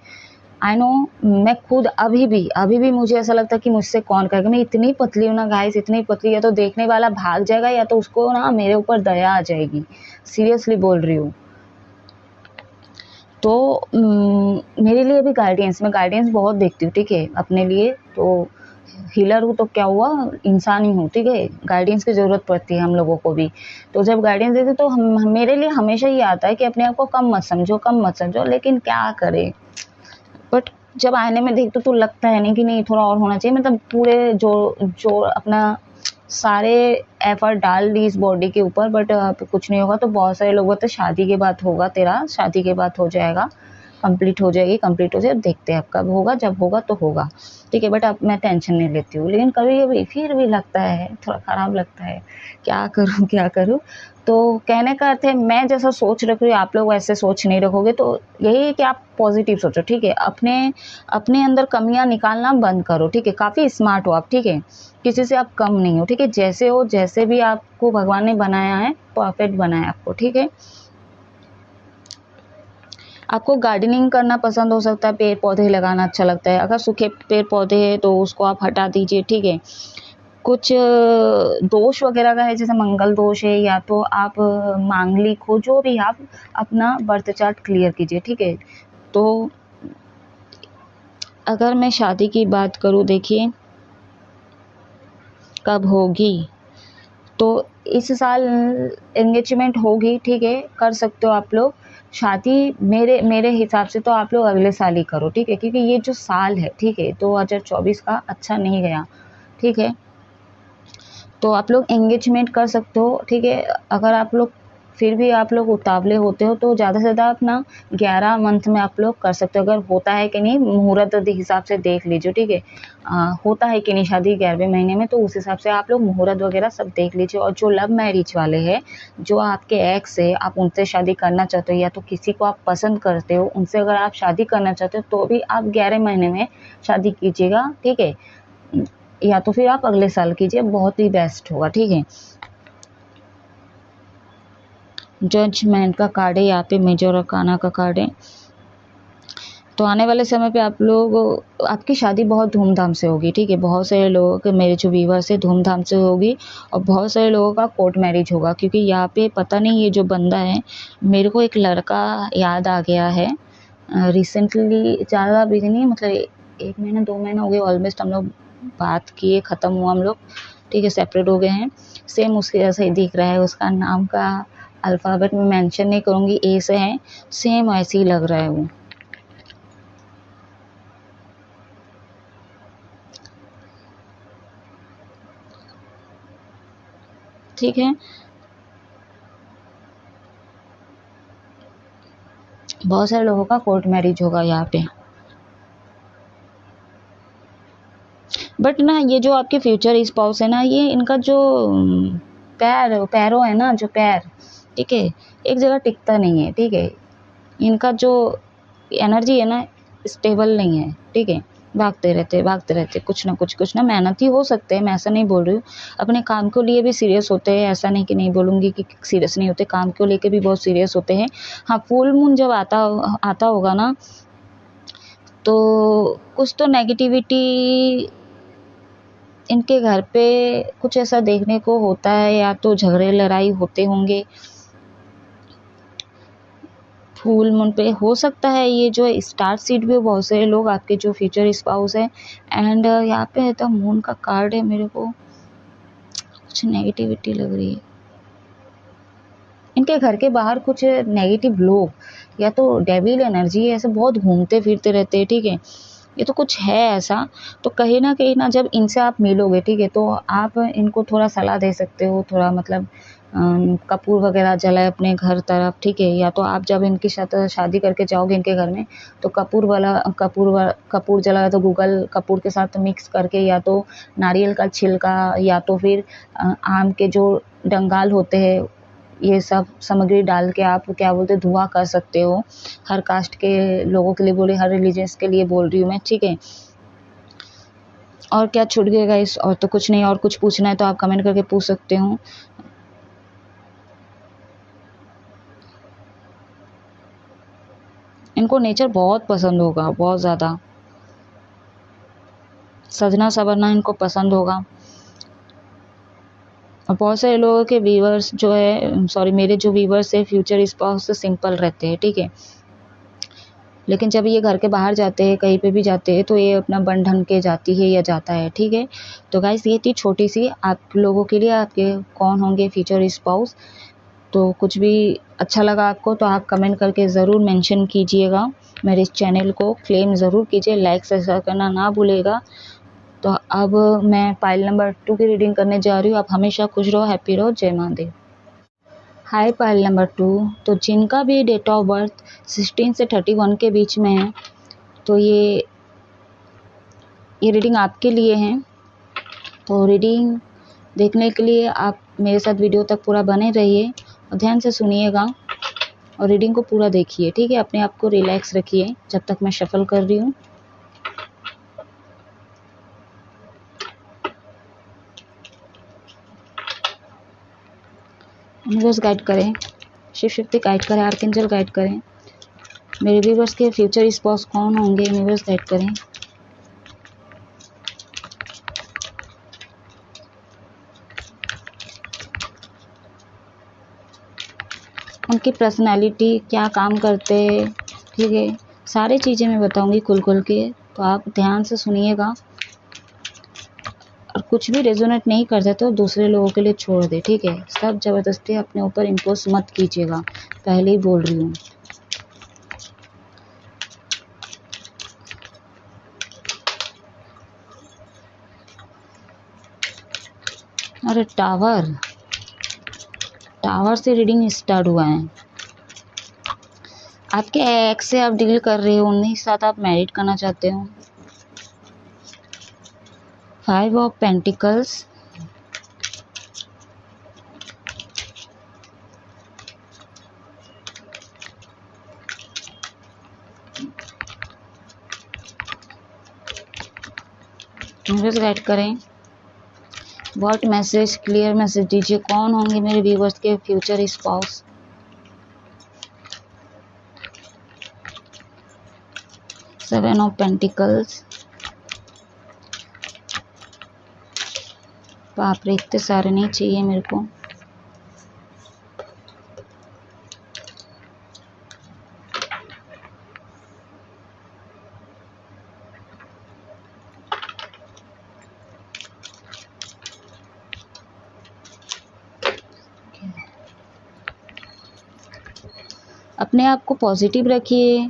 आई नो, मैं खुद अभी भी मुझे ऐसा लगता है कि मुझसे कौन करेगा। मैं इतनी पतली हूँ ना गाइस, इतनी पतली, या तो देखने वाला भाग जाएगा, या तो उसको ना मेरे ऊपर दया आ जाएगी, सीरियसली बोल रही हूँ। तो मेरे लिए भी मैं गाइडेंस बहुत देखती हूँ, ठीक है, अपने लिए। तो हीलर हूँ तो क्या हुआ, इंसान ही हूँ, ठीक है। गाइडेंस की ज़रूरत पड़ती है हम लोगों को भी। तो जब गाइडेंस देते तो मेरे लिए हमेशा ये आता है कि अपने आप को कम मत समझो, लेकिन क्या करें। बट जब आईने में देखते तो लगता है नहीं कि नहीं, थोड़ा और होना चाहिए, मतलब पूरे जो अपना सारे एफर्ट डाल दी इस बॉडी के ऊपर, बट कुछ नहीं होगा। तो बहुत सारे लोग बोलते शादी के बाद होगा, तेरा शादी के बाद हो जाएगा, कंप्लीट हो जाए, देखते हैं अब कब होगा, जब होगा तो होगा, ठीक है। बट अब मैं टेंशन नहीं लेती हूँ, लेकिन कभी कभी फिर भी लगता है, थोड़ा ख़राब लगता है, क्या करूँ। तो कहने का अर्थ है, मैं जैसा सोच रखी हूँ आप लोग वैसे सोच नहीं रखोगे, तो यही है कि आप पॉजिटिव सोचो, ठीक है। अपने अंदर कमियां निकालना बंद करो, ठीक है। काफ़ी स्मार्ट हो आप, ठीक है, किसी से आप कम नहीं हो, ठीक है। जैसे हो, जैसे भी आपको भगवान ने बनाया है, परफेक्ट बनाया है आपको, ठीक है। आपको गार्डनिंग करना पसंद हो सकता है, पेड़ पौधे लगाना अच्छा लगता है। अगर सूखे पेड़ पौधे हैं तो उसको आप हटा दीजिए, ठीक है। कुछ दोष वगैरह का है, जैसे मंगल दोष है, या तो आप मांगलिक हो, जो भी आप अपना बर्थ चार्ट क्लियर कीजिए, ठीक है। तो अगर मैं शादी की बात करूँ, देखिए कब होगी, तो इस साल एंगेजमेंट होगी, ठीक है, कर सकते हो आप लोग शादी। मेरे हिसाब से तो आप लोग अगले साल ही करो, ठीक है, क्योंकि ये जो साल है, ठीक है, 2024 का अच्छा नहीं गया, ठीक है। तो आप लोग एंगेजमेंट कर सकते हो, ठीक है। अगर आप लोग फिर भी आप लोग उतावले होते हो तो ज़्यादा से ज़्यादा अपना 11 मंथ में आप लोग कर सकते हो। अगर होता है कि नहीं, मुहूर्त हिसाब से देख लीजिए, ठीक है। होता है कि नहीं शादी 11वें महीने में, तो उस हिसाब से आप लोग मुहूर्त वगैरह सब देख लीजिए। और जो लव मैरिज वाले हैं, जो आपके एक्स है, आप उनसे शादी करना चाहते हो, या तो किसी को आप पसंद करते हो, उनसे अगर आप शादी करना चाहते हो, तो भी आप 11 महीने में शादी कीजिएगा, ठीक है। या तो फिर आप अगले साल कीजिए, बहुत ही बेस्ट होगा, ठीक है। जजमेंट का कार्ड है, यहाँ पे मेजर अरकाना का कार्ड है। तो आने वाले समय पे आप लोग, आपकी शादी बहुत धूमधाम से होगी, ठीक है। बहुत सारे लोगों के, मेरे जो व्यूवर्स है, धूमधाम से होगी, और बहुत सारे लोगों का कोर्ट मैरिज होगा, क्योंकि यहाँ पे पता नहीं ये जो बंदा है, मेरे को एक लड़का याद आ गया है रिसेंटली, ज़्यादा भी नहीं, मतलब 1 महीना 2 महीना हो गए ऑलमोस्ट, हम लोग बात किए, ख़त्म हुआ हम लोग, ठीक है, सेपरेट हो गए हैं। सेम उसके जैसा ही दिख रहा है, उसका नाम का अल्फ़ाबेट में मेंशन नहीं करूँगी, ए से है, सेम ऐसे ही लग रहा है वो। ठीक है, बहुत सारे लोगों का कोर्ट मैरिज होगा यहाँ पे। बट ना ये जो आपके फ्यूचर स्पाउस है ना, ये इनका जो पैरों है ना, जो पैर, ठीक है, एक जगह टिकता नहीं है, ठीक है। इनका जो एनर्जी है ना, स्टेबल नहीं है, ठीक है। भागते रहते, कुछ ना मेहनती हो सकते हैं, मैं ऐसा नहीं बोल रही हूँ, अपने काम को लिए भी सीरियस होते हैं, ऐसा नहीं कि नहीं बोलूँगी कि सीरियस नहीं होते, काम को लेके भी बहुत सीरियस होते हैं। हाँ, फुल मून जब आता होगा ना, तो कुछ तो नेगेटिविटी इनके घर पे कुछ ऐसा देखने को होता है, या तो झगड़े लड़ाई होते होंगे फुल मून पे, हो सकता है ये जो स्टार सीड भी, बहुत सारे लोग आपके जो फ्यूचर स्पाउस है। एंड यहाँ पे है तो मून का कार्ड है, मेरे को कुछ नेगेटिविटी लग रही है, इनके घर के बाहर कुछ नेगेटिव लोग, या तो डेविल एनर्जी है, ऐसे बहुत घूमते फिरते रहते हैं, ठीक है। ये तो कुछ है ऐसा, तो कहीं ना जब इनसे आप मिलोगे, ठीक है, तो आप इनको थोड़ा सलाह दे सकते हो, थोड़ा मतलब कपूर वगैरह जलाए अपने घर तरफ, ठीक है। या तो आप जब इनकी शादी करके जाओगे इनके घर में, तो कपूर जलाए, तो गूगल कपूर के साथ मिक्स करके, या तो नारियल का छिलका, या तो फिर आम के जो डंगाल होते हैं, ये सब सामग्री डाल के आप क्या बोलते हैं, धुआं कर सकते हो। हर कास्ट के लोगों के लिए बोले, हर रिलीजियस के लिए बोल रही हूँ मैं, ठीक है। और क्या छूट गया गाइस, और तो कुछ नहीं, और कुछ पूछना है तो आप कमेंट करके पूछ सकते हो। इनको नेचर बहुत पसंद होगा, बहुत ज़्यादा सजना सवरना इनको पसंद होगा। और बहुत सारे लोगों के व्यूवर्स जो है, सॉरी, मेरे जो व्यूवर्स है, फ्यूचर स्पाउस से सिंपल रहते हैं, ठीक है। लेकिन जब ये घर के बाहर जाते हैं, कहीं पे भी जाते हैं, तो ये अपना बन ढंग के जाती है या जाता है, ठीक है। तो गाइस ये थी छोटी सी आप लोगों के लिए, आपके कौन होंगे फ्यूचर स्पाउस। तो कुछ भी अच्छा लगा आपको तो आप कमेंट करके ज़रूर मेंशन कीजिएगा, मेरे इस चैनल को क्लेम ज़रूर कीजिए, लाइक सब्सक्राइब करना ना भूलेगा। तो अब मैं पाइल नंबर 2 की रीडिंग करने जा रही हूँ। आप हमेशा खुश रहो, हैप्पी रहो, जय महादेव। हाय पाइल नंबर 2, तो जिनका भी डेट ऑफ बर्थ 16 से 31 के बीच में है, तो ये रीडिंग आपके लिए है। तो रीडिंग देखने के लिए आप मेरे साथ वीडियो तक पूरा बने रहिए और ध्यान से सुनिएगा और रीडिंग को पूरा देखिए, ठीक है। अपने आप को रिलैक्स रखिए जब तक मैं शफल कर रही हूँ। यूनिवर्स गाइड करें, शिव शक्ति गाइड करें, आर्कएंजल गाइड करें, मेरे व्यूवर्स के फ्यूचर स्पाउस कौन होंगे, यूनिवर्स गाइड करें। उनकी पर्सनालिटी, क्या काम करते हैं, ठीक है, सारी चीज़ें मैं बताऊंगी खुल के, तो आप ध्यान से सुनिएगा। और कुछ भी रेजोनेट नहीं करते तो दूसरे लोगों के लिए छोड़ दे, ठीक है। सब ज़बरदस्ती अपने ऊपर इम्पोज मत कीजिएगा, पहले ही बोल रही हूँ। अरे टावर से रीडिंग स्टार्ट हुआ है। आपके एक्स से आप डील कर रहे हो, उन्हीं के साथ आप मैरिड करना चाहते हो। 5 ऑफ पेंटिकल्स, यूनिवर्स गाइड करें, व्हाट मैसेज, क्लियर मैसेज दीजिए, कौन होंगे मेरे व्यूवर्स के future spouse. Seven of pentacles, बाप रे इतने सारे नहीं चाहिए मेरे को। अपने आप को पॉजिटिव रखिए,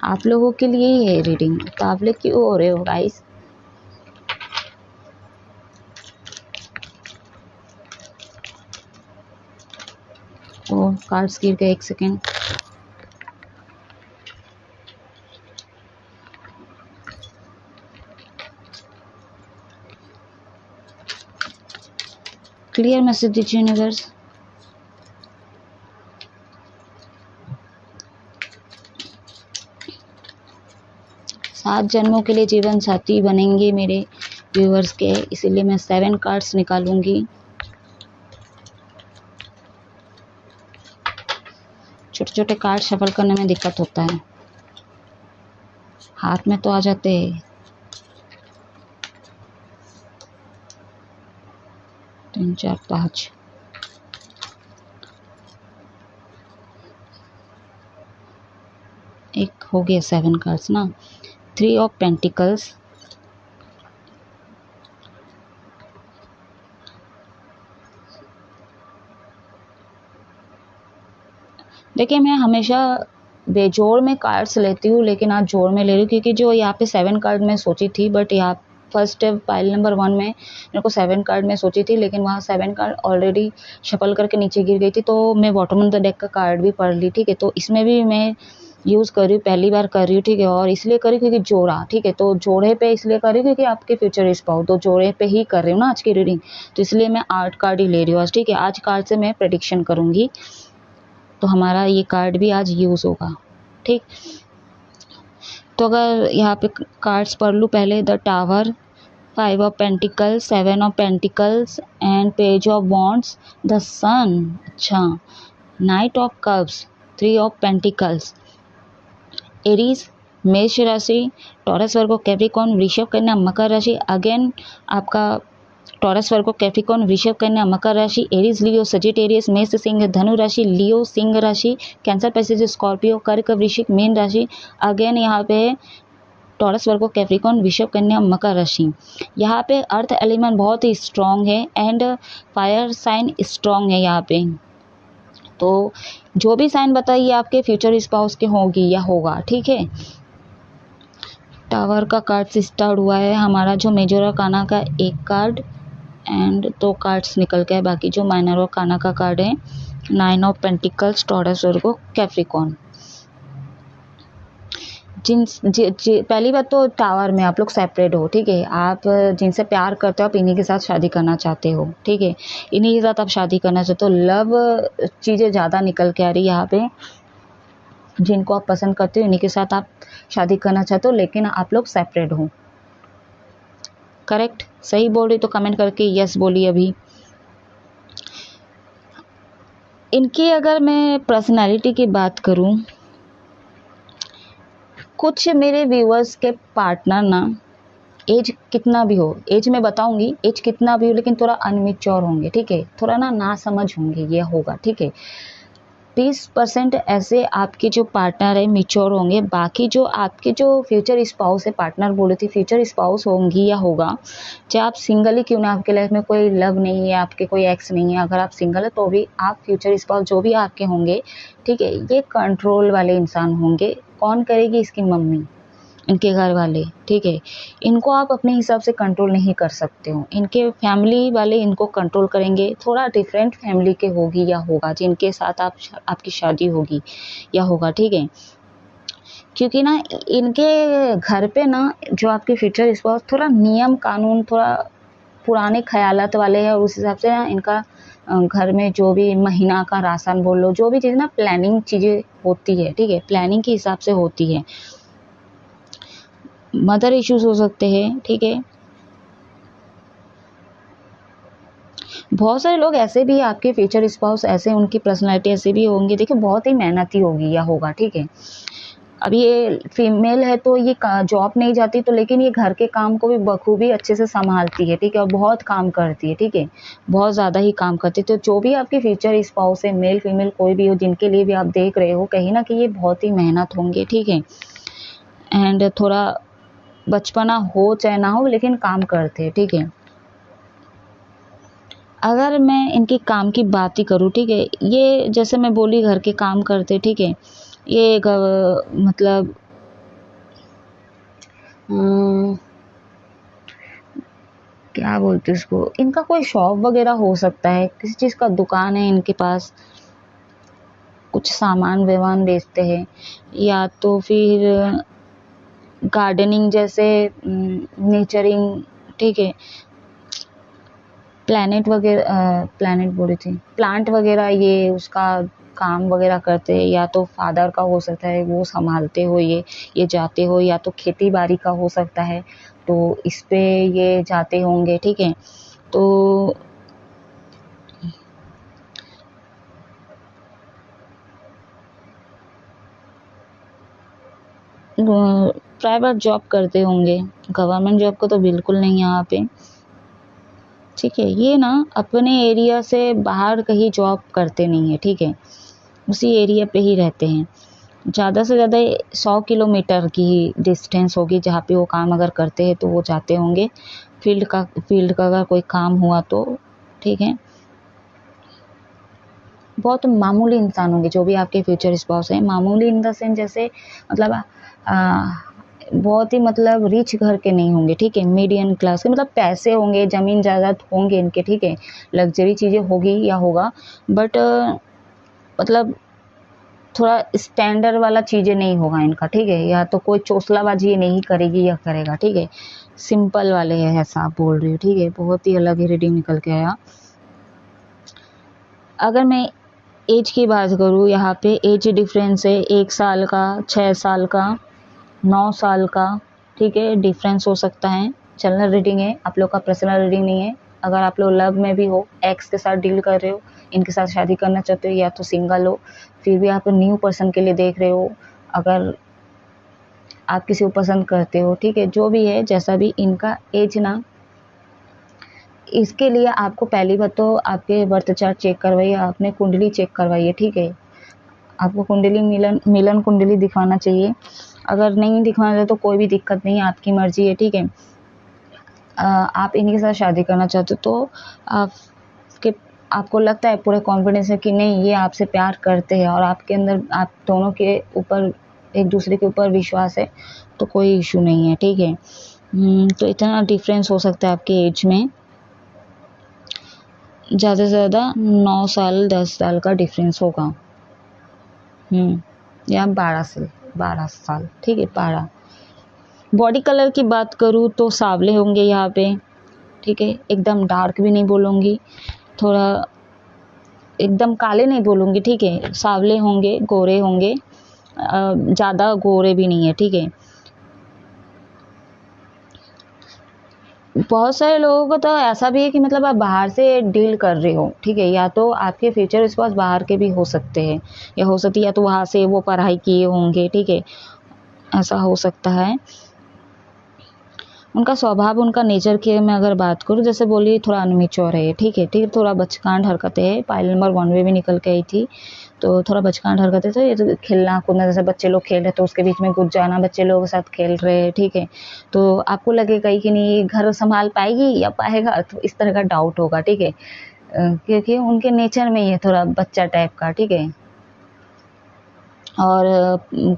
आप लोगों के लिए ही है रीडिंग, तो आप लोग क्यों हो रहे हो गाइस। ओ कार्ड्स गिर गए, एक सेकेंड। क्लियर मैसेज दीजिए यूनिवर्स। सात जन्मों के लिए जीवन साथी बनेंगे मेरे व्यूवर्स के, इसीलिए मैं 7 कार्ड्स निकालूंगी। छोटे छोटे कार्ड शफल करने में दिक्कत होता है, हाथ में तो आ जाते हैं। 3 4 5, एक हो गया 7 कार्ड्स ना। 3 ऑफ पेंटिकल्स, देखिए मैं हमेशा बेजोड़ में कार्ड्स लेती हूँ, लेकिन आज जोड़ में ले रही हूँ क्योंकि जो यहाँ पे 7 कार्ड मैं सोची थी, बट यहाँ फर्स्ट पाइल नंबर 1 में मेरे को 7 कार्ड में सोची थी, लेकिन वहाँ 7 कार्ड ऑलरेडी शफल करके नीचे गिर गई थी, तो मैं बॉटम ऑफ द डेक का कार्ड भी पढ़ ली। ठीक है, तो इसमें भी मैं यूज़ कर रही हूँ, पहली बार कर रही हूँ। ठीक है, और इसलिए कर रही हूँ क्योंकि जोड़ा, ठीक है, तो जोड़े पे इसलिए कर रही हूँ क्योंकि आपके फ्यूचर स्पाउस, तो जोड़े पे ही कर रही हूँ ना आज की रीडिंग, तो इसलिए मैं 8 कार्ड ही ले रही हूँ आज। ठीक है, आज कार्ड से मैं प्रेडिक्शन करूँगी, तो हमारा ये कार्ड भी आज यूज़ होगा। ठीक, तो अगर यहाँ पे कार्ड्स पढ़ लूँ पहले, the tower, 5 of pentacles, 7 of pentacles and page of wands, the sun, अच्छा, knight of cups, 3 of pentacles, Aries मेष राशि, टॉरस वर्गो कैप्रिकॉर्न, वृषभ कन्या मकर राशि, अगेन आपका टॉरस वर्गो कैप्रिकॉर्न, वृषभ कन्या मकर राशि, एरीज लियो सजिटेरियस, मेष सिंह धनु राशि, लियो सिंह राशि, कैंसर पैसेज स्कॉर्पियो, कर्क वृश्चिक मीन राशि, अगेन यहाँ पे टॉरस वर्गो कैप्रिकॉर्न, वृषभ कन्या मकर राशि। यहाँ पे अर्थ एलिमेंट बहुत ही स्ट्रॉन्ग है एंड फायर साइन स्ट्रॉन्ग है यहाँ पे, तो जो भी साइन बताइए आपके फ्यूचर स्पाउस के होगी या होगा। ठीक है, टावर का कार्ड से स्टार्ट हुआ है हमारा, जो मेजर और काना का एक कार्ड एंड 2 कार्ड्स निकल के, बाकी जो माइनर और काना का कार्ड है, 9 of pentacles, Taurus Virgo Capricorn. पहली बात तो टावर में आप लोग सेपरेट हो। ठीक है, आप जिनसे प्यार करते हो आप इन्हीं के साथ शादी करना चाहते हो। ठीक है, इन्हीं के साथ आप शादी करना चाहते हो, लव चीज़ें ज़्यादा निकल के आ रही है यहाँ पे, जिनको आप पसंद करते हो इन्हीं के साथ आप शादी करना चाहते हो, लेकिन आप लोग सेपरेट हो। करेक्ट, सही बोल रही तो कमेंट करके यस बोलिए अभी। इनकी अगर मैं पर्सनालिटी की बात करूं, कुछ मेरे व्यूअर्स के पार्टनर ना, एज कितना भी हो, एज में बताऊंगी, एज कितना भी हो, लेकिन थोड़ा अनमेच्योर होंगे। ठीक है, थोड़ा ना समझ होंगे, ये होगा। ठीक है, 20% ऐसे आपके जो पार्टनर है मेच्योर होंगे, बाकी जो आपके जो फ्यूचर स्पाउस है, पार्टनर बोले थे फ्यूचर स्पाउस होंगी या होगा, चाहे आप सिंगल ही क्यों ना, आपके लाइफ में कोई लव नहीं है, आपके कोई एक्स नहीं है, अगर आप सिंगल है तो भी आप फ्यूचर स्पाउस जो भी आपके होंगे, ठीक है, ये कंट्रोल वाले इंसान होंगे। कौन करेगी, इसकी मम्मी, इनके घर वाले। ठीक है, इनको आप अपने हिसाब से कंट्रोल नहीं कर सकते हो, इनके फैमिली वाले इनको कंट्रोल करेंगे। थोड़ा डिफरेंट फैमिली के होगी या होगा, जिनके साथ आपकी शादी होगी या होगा। ठीक है, क्योंकि ना इनके घर पे ना जो आपके फ्यूचर स्पाउस थोड़ा नियम कानून, थोड़ा पुराने ख्यालात वाले हैं, और उस हिसाब से ना इनका घर में जो भी महीना का राशन बोल लो, जो भी चीज़ ना प्लानिंग चीज़ें होती है। ठीक है, प्लानिंग के हिसाब से होती है। मदर इश्यूज हो सकते हैं, ठीक है। बहुत सारे लोग ऐसे भी आपके फ्यूचर स्पाउस ऐसे, उनकी पर्सनैलिटी ऐसे भी होंगी, देखिए बहुत ही मेहनती होगी या होगा, ठीक है। अब ये फीमेल है तो ये जॉब नहीं जाती तो, लेकिन ये घर के काम को भी बखूबी अच्छे से संभालती है, ठीक है, और बहुत काम करती है, ठीक है, बहुत ज़्यादा ही काम करती है। तो जो भी आपके फ्यूचर स्पाउस है, मेल फीमेल कोई भी हो, जिनके लिए भी आप देख रहे हो, कहीं ना कहीं ये बहुत ही मेहनत होंगे, ठीक है। एंड थोड़ा बचपना हो चाहे ना हो, लेकिन काम करते हैं, ठीक है। अगर मैं इनकी काम की बात ही करूँ, ठीक है, ये जैसे मैं बोली घर के काम करते, ठीक है, ये मतलब क्या बोलते हैं इसको, इनका कोई शॉप वगैरह हो सकता है, किसी चीज़ का दुकान है इनके पास, कुछ सामान वामान बेचते हैं, या तो फिर गार्डनिंग जैसे, नेचरिंग, ठीक है, प्लांट बोली थी, प्लांट वगैरह, ये उसका काम वगैरह करते हैं, या तो फादर का हो सकता है वो संभालते हो, ये जाते हो, या तो खेती बाड़ी का हो सकता है, तो इस पे ये जाते होंगे, ठीक है। तो प्राइवेट जॉब करते होंगे, गवर्नमेंट जॉब को तो बिल्कुल नहीं यहाँ पे, ठीक है। ये ना अपने एरिया से बाहर कहीं जॉब करते नहीं है, ठीक है, उसी एरिया पे ही रहते हैं। ज़्यादा से ज़्यादा 100 किलोमीटर की डिस्टेंस होगी जहाँ पे वो काम अगर करते हैं तो वो जाते होंगे, फील्ड का अगर कोई काम हुआ तो, ठीक है। बहुत मामूली इंसान होंगे जो भी आपके फ्यूचर स्पाउस हैं, मामूली इन द सेंस जैसे मतलब बहुत ही मतलब रिच घर के नहीं होंगे, ठीक है, मीडियम क्लास के, मतलब पैसे होंगे, ज़मीन जायदाद होंगे इनके, ठीक है, लग्जरी चीज़ें होगी या होगा, बट मतलब थोड़ा स्टैंडर्ड वाला चीज़ें नहीं होगा इनका, ठीक है, या तो कोई चोसलाबाजी ये नहीं करेगी या करेगा, ठीक है, सिंपल वाले है ऐसा आप बोल रही हो, ठीक है, बहुत ही अलग ही रीडिंग निकल के आया। अगर मैं एज की बात करूँ, यहाँ पे एज डिफरेंस है 1 साल का, 6 साल का, 9 साल का, ठीक है, डिफरेंस हो सकता है। जनरल रीडिंग है, आप लोग का पर्सनल रीडिंग नहीं है। अगर आप लोग लव में भी हो, एक्स के साथ डील कर रहे हो, इनके साथ शादी करना चाहते हो, या तो सिंगल हो, फिर भी आप न्यू पर्सन के लिए देख रहे हो, अगर आप किसी को पसंद करते हो, ठीक है, जो भी है, जैसा भी इनका एज ना, इसके लिए आपको पहली बात तो आपके बर्थ चार्ट चेक करवाइए, आपने कुंडली चेक करवाइए, ठीक है। आपको कुंडली मिलन कुंडली दिखाना चाहिए। अगर नहीं दिखवाना है तो कोई भी दिक्कत नहीं है, आपकी मर्जी है, ठीक है। आप इन्हीं के साथ शादी करना चाहते हो तो आपके आपको लगता है पूरे कॉन्फिडेंस है कि नहीं ये आपसे प्यार करते हैं, और आपके अंदर आप दोनों के ऊपर एक दूसरे के ऊपर विश्वास है, तो कोई इशू नहीं है, ठीक है। तो इतना डिफरेंस हो सकता है आपके एज में, ज़्यादा से ज़्यादा 9 साल 10 साल का डिफरेंस होगा, या 12 साल, ठीक है, 12। बॉडी कलर की बात करूँ तो सावले होंगे यहाँ पे, ठीक है, एकदम डार्क भी नहीं बोलूँगी, थोड़ा एकदम काले नहीं बोलूँगी, ठीक है, सावले होंगे, गोरे होंगे, ज़्यादा गोरे भी नहीं है, ठीक है। बहुत सारे लोगों को तो ऐसा भी है कि मतलब आप बाहर से डील कर रहे हो, ठीक है, या तो आपके फ्यूचर स्पाउस बाहर के भी हो सकते हैं, या हो सकती है या तो वहाँ से वो पढ़ाई किए होंगे, ठीक है, ऐसा हो सकता है। उनका स्वभाव, उनका नेचर की मैं अगर बात करूँ, जैसे बोली थोड़ा अनमेच्योर है, ठीक है, ठीक है, थोड़ा बचकांड हरकतें है, पाइल नंबर 1 में भी निकल के आई थी, तो थोड़ा बचकांड हरकतें, तो ये तो खेलना कूदना, जैसे बच्चे लोग खेल रहे तो उसके बीच में घुस जाना, बच्चे लोगों के साथ खेल रहे हैं, ठीक है, तो आपको लगेगा कि नहीं ये घर संभाल पाएगी या पाएगा, तो इस तरह का डाउट होगा, ठीक है, क्योंकि उनके नेचर में ये थोड़ा बच्चा टाइप का, ठीक है। और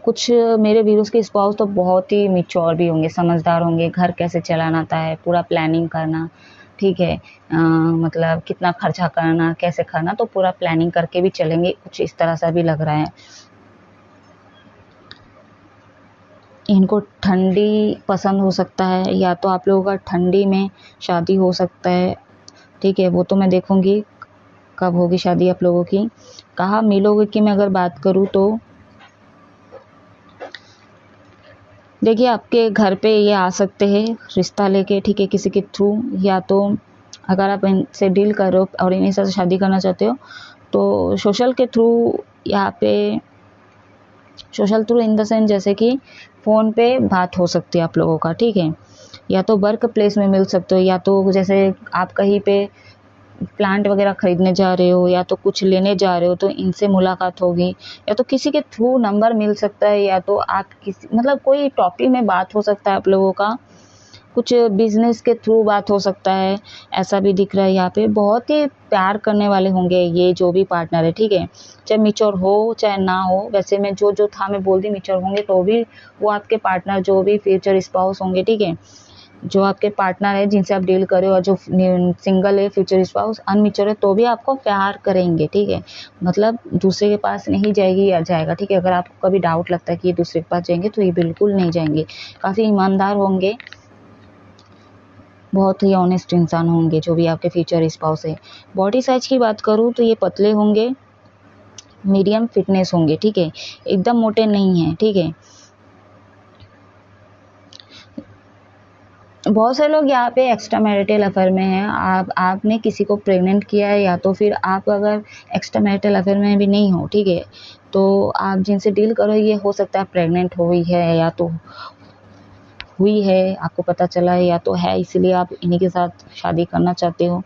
कुछ मेरे व्यूअर्स के स्पाउस तो बहुत ही मैच्योर भी होंगे, समझदार होंगे, घर कैसे चलाना आता है, पूरा प्लानिंग करना, ठीक है, मतलब कितना खर्चा करना, कैसे करना, तो पूरा प्लानिंग करके भी चलेंगे, कुछ इस तरह सा भी लग रहा है। इनको ठंडी पसंद हो सकता है, या तो आप लोगों का ठंडी में शादी हो सकता है, ठीक है, वो तो मैं देखूंगी कब होगी शादी आप लोगों की। कहाँ मिलोगे की मैं अगर बात करूँ तो देखिए आपके घर पे ये आ सकते हैं रिश्ता लेके, ठीक है, किसी के थ्रू, या तो अगर आप इनसे डील कर रहे हो और इन्हीं से शादी करना चाहते हो तो सोशल के थ्रू, यहाँ पे social through in the sense जैसे कि फ़ोन पे बात हो सकती है आप लोगों का, ठीक है, या तो वर्क प्लेस में मिल सकते हो, या तो जैसे आप कहीं पे प्लांट वगैरह खरीदने जा रहे हो या तो कुछ लेने जा रहे हो तो इनसे मुलाकात होगी, या तो किसी के थ्रू नंबर मिल सकता है, या तो आप किसी मतलब कोई टॉपिक में बात हो सकता है आप लोगों का, कुछ बिजनेस के थ्रू बात हो सकता है, ऐसा भी दिख रहा है यहाँ पे। बहुत ही प्यार करने वाले होंगे ये जो भी पार्टनर है, ठीक है, चाहे मैच्योर हो चाहे ना हो, वैसे मैं जो था मैं बोल दी मैच्योर होंगे तो भी वो आपके पार्टनर जो भी फ्यूचर स्पाउस होंगे, ठीक है, जो आपके पार्टनर है जिनसे आप डील कर रहे हो और जो सिंगल है फ्यूचर स्पाउस अनमेच्योर है तो भी आपको प्यार करेंगे, ठीक है, मतलब दूसरे के पास नहीं जाएगी या जाएगा, ठीक है, अगर आपको कभी डाउट लगता है कि ये दूसरे के पास जाएंगे तो ये बिल्कुल नहीं जाएंगे, काफ़ी ईमानदार होंगे, बहुत ही ऑनेस्ट इंसान होंगे जो भी आपके फ्यूचर स्पाउस है। बॉडी साइज की बात करूँ तो ये पतले होंगे, मीडियम फिटनेस होंगे, ठीक है, एकदम मोटे नहीं हैं, ठीक है। बहुत सारे लोग यहाँ पे एक्स्ट्रा मैरिटल अफेयर में हैं, आपने किसी को प्रेग्नेंट किया है, या तो फिर आप अगर एक्स्ट्रा मैरिटल अफेयर में भी नहीं हो, ठीक है, तो आप जिनसे डील करो ये हो सकता है प्रेग्नेंट हुई है या तो हुई है, आपको पता चला है, या तो है इसीलिए आप इन्हीं के साथ शादी करना चाहते हो।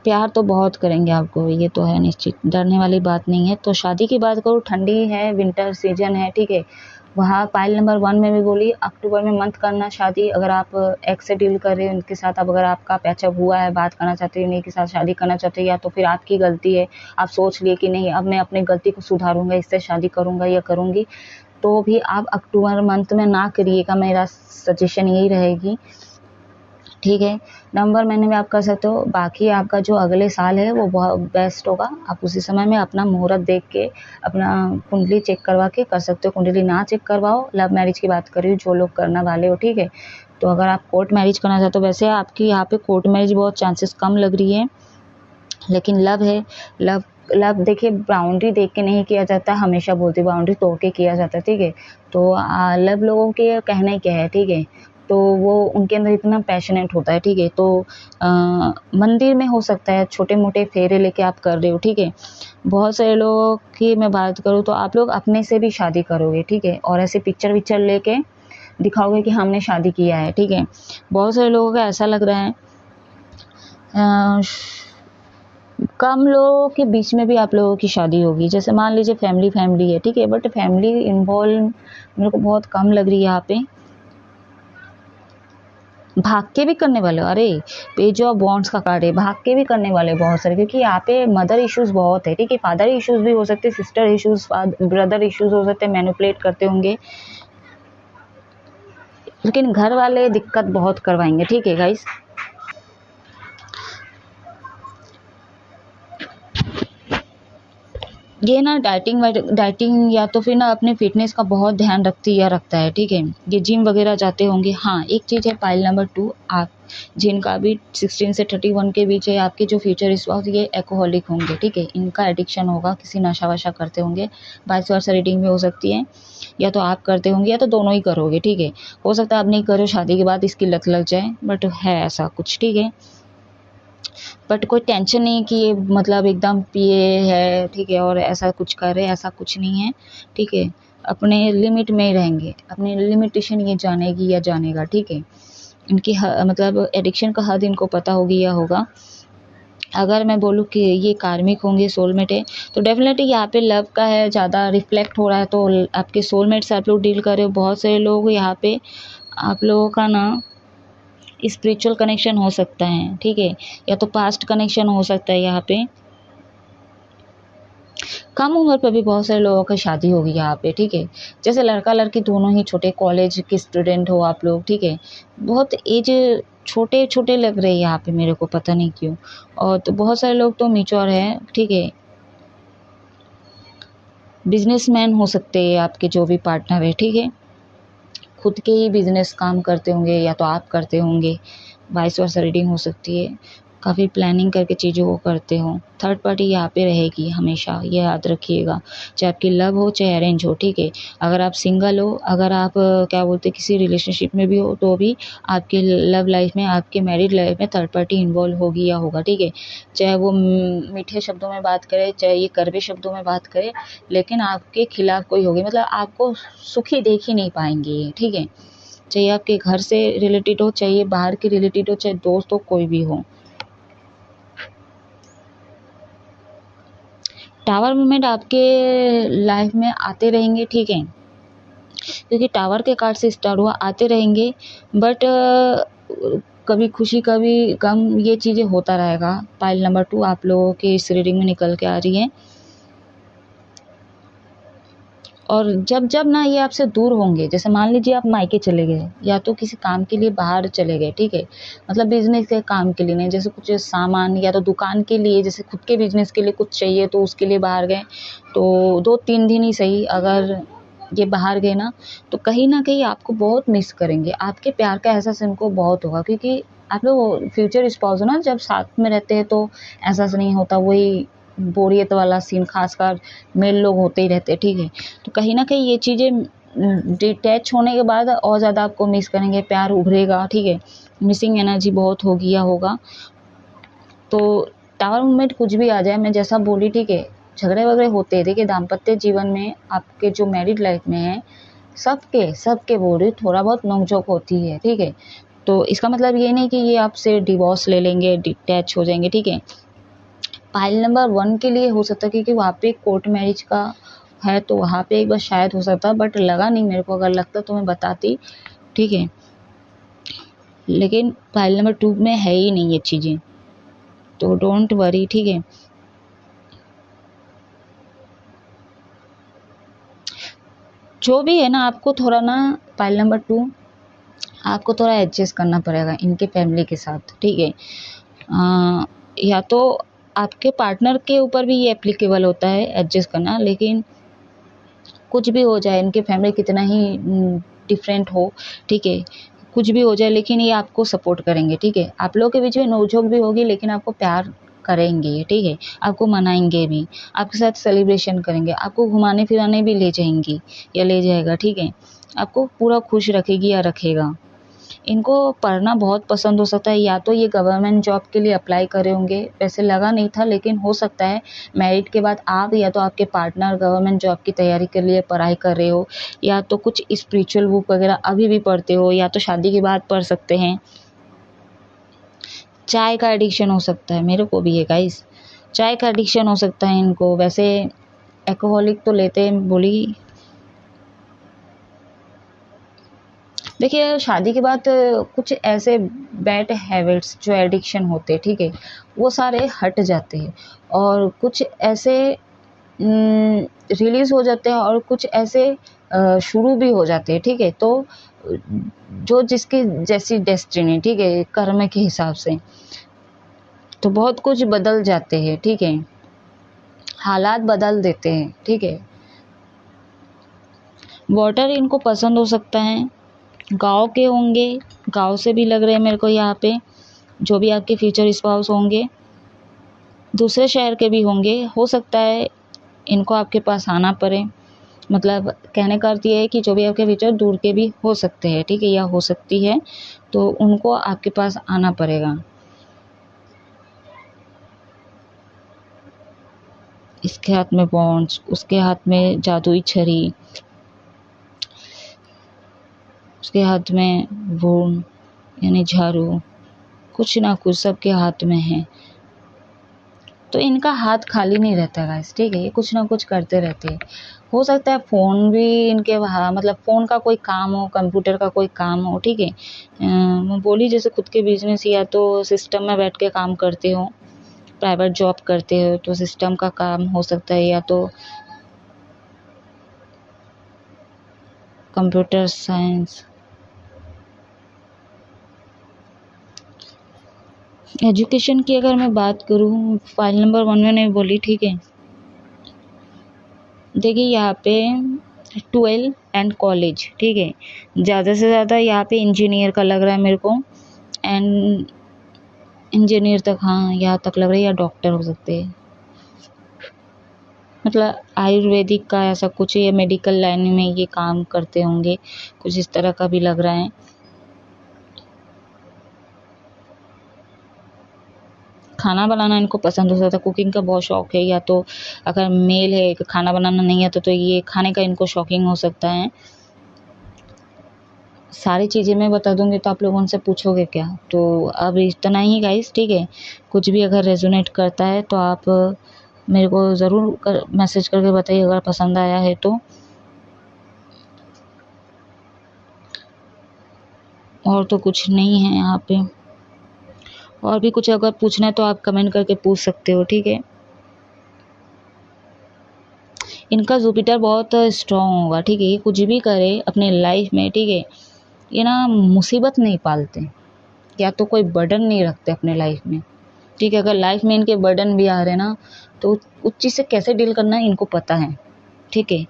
प्यार तो बहुत करेंगे आपको, ये तो है निश्चित, डरने वाली बात नहीं है। तो शादी की बात करूँ, ठंडी है, विंटर सीजन है, ठीक है, वहाँ पाइल नंबर 1 में भी बोली अक्टूबर में मत करना शादी, अगर आप एक्स से डील कर रहे हो उनके साथ, अब अगर आपका पैचअप हुआ है, बात करना चाहते हो, उन्हीं के साथ शादी करना चाहते हो, या तो फिर आपकी गलती है, आप सोच लिए कि नहीं अब मैं अपनी गलती को सुधारूंगा, इससे शादी करूंगा या करूंगी, तो भी आप अक्टूबर मंथ में ना करिएगा, मेरा सजेशन यही रहेगी, ठीक है। नवंबर महीने में आप कर सकते हो, बाकी आपका जो अगले साल है वो बहुत बेस्ट होगा, आप उसी समय में अपना मुहूर्त देख के अपना कुंडली चेक करवा के कर सकते हो। कुंडली ना चेक करवाओ, लव मैरिज की बात कर रही हूँ जो लोग करने वाले हो, ठीक है, तो अगर आप कोर्ट मैरिज करना चाहते हो, वैसे आपकी यहाँ पे कोर्ट मैरिज बहुत चांसेस कम लग रही है, लेकिन लव है, लव लव देखिए बाउंड्री देख के नहीं किया जाता, हमेशा बोलती बाउंड्री तोड़ के किया जाता है, ठीक है, तो लव लोगों के कहना ही क्या है, ठीक है, तो वो उनके अंदर इतना पैशनेट होता है, ठीक है, तो मंदिर में हो सकता है छोटे मोटे फेरे लेके आप कर रहे हो, ठीक है, बहुत सारे लोगों की मैं बात करूँ तो आप लोग अपने से भी शादी करोगे, ठीक है, और ऐसे पिक्चर विक्चर लेके दिखाओगे कि हमने शादी किया है, ठीक है, बहुत सारे लोगों का ऐसा लग रहा है, कम लोगों के बीच में भी आप लोगों की शादी होगी, जैसे मान लीजिए फैमिली है, ठीक है, बट फैमिली इन्वॉल्व मेरे को बहुत कम लग रही है यहाँ पे, भाग के भी करने वाले हो, अरे पेज ऑफ बॉन्ड्स का कार्ड है, भाग के भी करने वाले बहुत सारे, क्योंकि यहाँ पे मदर इश्यूज बहुत है, ठीक है, फादर इश्यूज भी हो सकते हैं, सिस्टर इश्यूज, ब्रदर इश्यूज हो सकते हैं, मैनिपुलेट करते होंगे, लेकिन घर वाले दिक्कत बहुत करवाएंगे, ठीक है गाइस। ये ना डाइटिंग या तो फिर ना अपने फिटनेस का बहुत ध्यान रखता है, ठीक है, ये जिम वगैरह जाते होंगे। हाँ, एक चीज़ है पाइल नंबर 2, आप जिनका भी 16 से 31 के बीच है, आपके जो फ्यूचर स्पाउस ये एल्कोहलिक होंगे, ठीक है, इनका एडिक्शन होगा, किसी नशा वशा करते होंगे, वाइस वर्सा रीडिंग भी हो सकती है, या तो आप करते होंगे या तो दोनों ही करोगे, ठीक है, हो सकता है आप नहीं करो, शादी के बाद इसकी लत लग जाए, बट है ऐसा कुछ, ठीक है, बट कोई टेंशन नहीं कि ये मतलब एकदम पिए है, ठीक है, और ऐसा कुछ कर रहे, ऐसा कुछ नहीं है, ठीक है, अपने लिमिट में ही रहेंगे, अपनी लिमिटेशन ये जानेगी या जानेगा, ठीक है, इनकी मतलब एडिक्शन का हद इनको पता होगी या होगा। अगर मैं बोलूँ कि ये कार्मिक होंगे, सोलमेट है, तो डेफिनेटली यहाँ पे लव का है, ज़्यादा रिफ्लेक्ट हो रहा है, तो आपके सोलमेट से आप लोग डील कर रहे हो, बहुत सारे लोग यहाँ पे आप लोगों का ना स्पिरिचुअल कनेक्शन हो सकता है, ठीक है, या तो पास्ट कनेक्शन हो सकता है, यहाँ पे कम उम्र पर भी बहुत सारे लोगों की शादी होगी यहाँ पे, ठीक है, जैसे लड़का लड़की दोनों ही छोटे कॉलेज के स्टूडेंट हो आप लोग, ठीक है, बहुत एज छोटे छोटे लग रहे हैं यहाँ पे मेरे को, पता नहीं क्यों, और तो बहुत सारे लोग तो मैच्योर है, ठीक है, बिजनेसमैन हो सकते हैं आपके जो भी पार्टनर है, ठीक है, खुद के ही बिजनेस काम करते होंगे या तो आप करते होंगे, वाइस वर्सा रीडिंग हो सकती है, काफ़ी प्लानिंग करके चीज़ों को करते हो। थर्ड पार्टी यहाँ पे रहेगी हमेशा, ये याद रखिएगा, चाहे आपकी लव हो चाहे अरेंज हो, ठीक है। अगर आप सिंगल हो, अगर आप क्या बोलते हैं किसी रिलेशनशिप में भी हो, तो भी आपके लव लाइफ में, आपके मैरिड लाइफ में थर्ड पार्टी इन्वॉल्व होगी या होगा, ठीक है। चाहे वो मीठे शब्दों में बात करे, चाहे ये कड़वे शब्दों में बात करे, लेकिन आपके खिलाफ कोई होगी, मतलब आपको सुखी देख ही नहीं पाएंगे ये, ठीक है। चाहे आपके घर से रिलेटेड हो, चाहे बाहर के रिलेटेड हो, चाहे दोस्त हो, कोई भी हो। टावर मूवमेंट आपके लाइफ में आते रहेंगे, ठीक है, क्योंकि टावर के कार्ड से स्टार्ट हुआ, आते रहेंगे, बट कभी खुशी कभी गम, ये चीज़ें होता रहेगा। पाइल नंबर 2 आप लोगों के इस रीडिंग में निकल के आ रही है। और जब जब ना ये आपसे दूर होंगे, जैसे मान लीजिए आप मायके चले गए या तो किसी काम के लिए बाहर चले गए, ठीक है, मतलब बिजनेस के काम के लिए नहीं, जैसे कुछ सामान या तो दुकान के लिए, जैसे खुद के बिजनेस के लिए कुछ चाहिए तो उसके लिए बाहर गए, तो 2-3 दिन ही सही अगर ये बाहर गए तो कहीं ना कहीं आपको बहुत मिस करेंगे। आपके प्यार का एहसास इनको बहुत होगा, क्योंकि आप लोग फ्यूचर स्पाउस हो ना, जब साथ में रहते हैं तो एहसास नहीं होता, वही बोरियत वाला सीन, खासकर मेल लोग होते ही रहते हैं, ठीक है। तो कहीं ना कहीं ये चीज़ें डिटैच होने के बाद और ज़्यादा आपको मिस करेंगे, प्यार उभरेगा, ठीक है, मिसिंग एनर्जी बहुत होगी या होगा। तो टावर मूवमेंट कुछ भी आ जाए, मैं जैसा बोली, ठीक है, झगड़े वगड़े होते हैं, देखिए दाम्पत्य जीवन में आपके जो मैरिड लाइफ में है, सबके सबके बोल रही थोड़ा बहुत नोकझोंक होती है, ठीक है। तो इसका मतलब ये नहीं कि ये आपसे डिवोर्स ले लेंगे, डिटैच हो जाएंगे, ठीक है। पाइल नंबर 1 के लिए हो सकता है, क्योंकि वहाँ पे कोर्ट मैरिज का है, तो वहाँ पे एक बार शायद हो सकता, बट लगा नहीं मेरे को, अगर लगता तो मैं बताती, ठीक है। लेकिन पाइल नंबर 2 में है ही नहीं ये चीज़ें, तो डोंट वरी, ठीक है। जो भी है ना, आपको थोड़ा ना पाइल नंबर 2 आपको थोड़ा एडजस्ट करना पड़ेगा इनके फैमिली के साथ, ठीक है। या तो आपके पार्टनर के ऊपर भी ये एप्लीकेबल होता है एडजस्ट करना, लेकिन कुछ भी हो जाए, इनके फैमिली कितना ही डिफरेंट हो, ठीक है, कुछ भी हो जाए, लेकिन ये आपको सपोर्ट करेंगे, ठीक है। आप लोगों के बीच में नोकझोंक भी होगी, लेकिन आपको प्यार करेंगे, ठीक है, आपको मनाएंगे भी, आपके साथ सेलिब्रेशन करेंगे, आपको घुमाने फिराने भी ले जाएंगी या ले जाएगा, ठीक है, आपको पूरा खुश रखेगी या रखेगा। इनको पढ़ना बहुत पसंद हो सकता है, या तो ये गवर्नमेंट जॉब के लिए अप्लाई करे होंगे, वैसे लगा नहीं था, लेकिन हो सकता है मैरिड के बाद आप या तो आपके पार्टनर गवर्नमेंट जॉब की तैयारी के लिए पढ़ाई कर रहे हो, या तो कुछ स्पिरिचुअल बुक वगैरह अभी भी पढ़ते हो, या तो शादी के बाद पढ़ सकते हैं। चाय का एडिक्शन हो सकता है, मेरे को भी है गाइस, चाय का एडिक्शन हो सकता है इनको, वैसे एल्कोहलिक तो लेते हैं बोली। देखिए शादी के बाद कुछ ऐसे बैड हैबिट्स जो एडिक्शन होते हैं, ठीक है, वो सारे हट जाते हैं, और कुछ ऐसे रिलीज हो जाते हैं, और कुछ ऐसे शुरू भी हो जाते हैं, ठीक है। तो जो जिसकी जैसी डेस्टिनी, ठीक है, कर्म के हिसाब से, तो बहुत कुछ बदल जाते हैं, ठीक है, हालात बदल देते हैं, ठीक है। वाटर इनको पसंद हो सकता है, गांव के होंगे, गांव से भी लग रहे हैं मेरे को यहाँ पे, जो भी आपके फ्यूचर स्पाउस होंगे, दूसरे शहर के भी होंगे, हो सकता है इनको आपके पास आना पड़े, मतलब कहने का अर्थ ये है कि जो भी आपके फ्यूचर दूर के भी हो सकते हैं, ठीक है, या हो सकती है, तो उनको आपके पास आना पड़ेगा। इसके हाथ में बॉन्ड्स, उसके हाथ में जादुई छड़ी, उसके हाथ में वून यानी झाड़ू, कुछ ना कुछ सबके हाथ में है, तो इनका हाथ खाली नहीं रहता गाइस, ठीक है, ये कुछ ना कुछ करते रहते हैं। हो सकता है फ़ोन भी इनके वहाँ, मतलब फ़ोन का कोई काम हो, कंप्यूटर का कोई काम हो, ठीक है, मैं बोली जैसे खुद के बिजनेस या तो सिस्टम में बैठ के काम करते हो, प्राइवेट जॉब करते हो तो सिस्टम का काम हो सकता है, या तो कंप्यूटर साइंस। एजुकेशन की अगर मैं बात करूँ, फाइल नंबर 1 में नहीं बोली, ठीक है, देखिए यहाँ पे 12 एंड कॉलेज, ठीक है, ज़्यादा से ज़्यादा यहाँ पे इंजीनियर का लग रहा है मेरे को, एंड इंजीनियर तक, हाँ यहाँ तक लग रहा है, या डॉक्टर हो सकते हैं। मतलब आयुर्वेदिक का ऐसा कुछ, या मेडिकल लाइन में ये काम करते होंगे, कुछ इस तरह का भी लग रहा है। खाना बनाना इनको पसंद हो सकता है, कुकिंग का बहुत शौक है, या तो अगर मेल है खाना बनाना नहीं आता तो ये खाने का इनको शौकिंग हो सकता है। सारी चीज़ें मैं बता दूंगी तो आप लोग उनसे पूछोगे क्या, तो अब इतना ही गाइस, ठीक है। कुछ भी अगर रेजोनेट करता है तो आप मेरे को ज़रूर मैसेज करके बताइए अगर पसंद आया है तो। और तो कुछ नहीं है यहाँ पे, और भी कुछ अगर पूछना है तो आप कमेंट करके पूछ सकते हो, ठीक है। इनका जुपिटर बहुत स्ट्रॉन्ग होगा, ठीक है। ये कुछ भी करे अपने लाइफ में, ठीक है, ये ना मुसीबत नहीं पालते, या तो कोई बर्डन नहीं रखते अपने लाइफ में, ठीक है। अगर लाइफ में इनके बर्डन भी आ रहे ना तो उस चीज़ से कैसे डील करना है इनको पता है, ठीक है।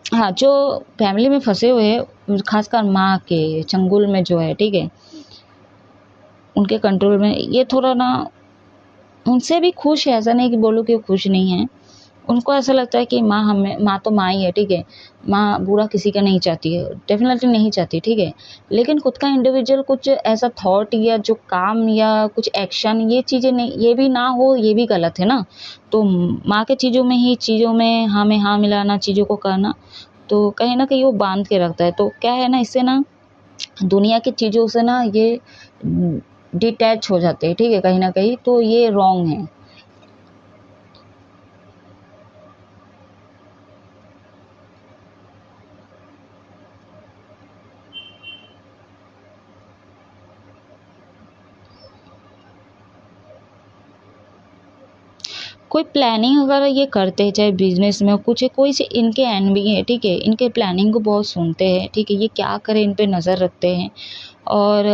हाँ, जो फैमिली में फंसे हुए हैं, खासकर माँ के चंगुल में जो है, ठीक है, उनके कंट्रोल में, ये थोड़ा ना उनसे भी खुश है, ऐसा नहीं कि बोलो कि वो खुश नहीं है। उनको ऐसा लगता है कि माँ तो माँ ही है, ठीक है। माँ बुरा किसी का नहीं चाहती है, डेफिनेटली नहीं चाहती, ठीक है। लेकिन खुद का इंडिविजुअल कुछ ऐसा थॉट या जो काम या कुछ एक्शन, ये चीज़ें नहीं, ये भी ना हो, ये भी गलत है ना। तो माँ के चीज़ों में हाँ में हाँ मिलाना, चीज़ों को करना, तो कहीं ना कहीं वो बांध के रखता है। तो क्या है ना, इससे ना दुनिया की चीज़ों से ना ये डिटैच हो जाते हैं, ठीक है, कहीं ना कहीं। तो ये रॉन्ग है। कोई प्लानिंग अगर ये करते हैं, चाहे बिजनेस में कुछ है, कोई से इनके एनवी है, ठीक है, इनके प्लानिंग को बहुत सुनते हैं, ठीक है। ये क्या करें इन पे नज़र रखते हैं। और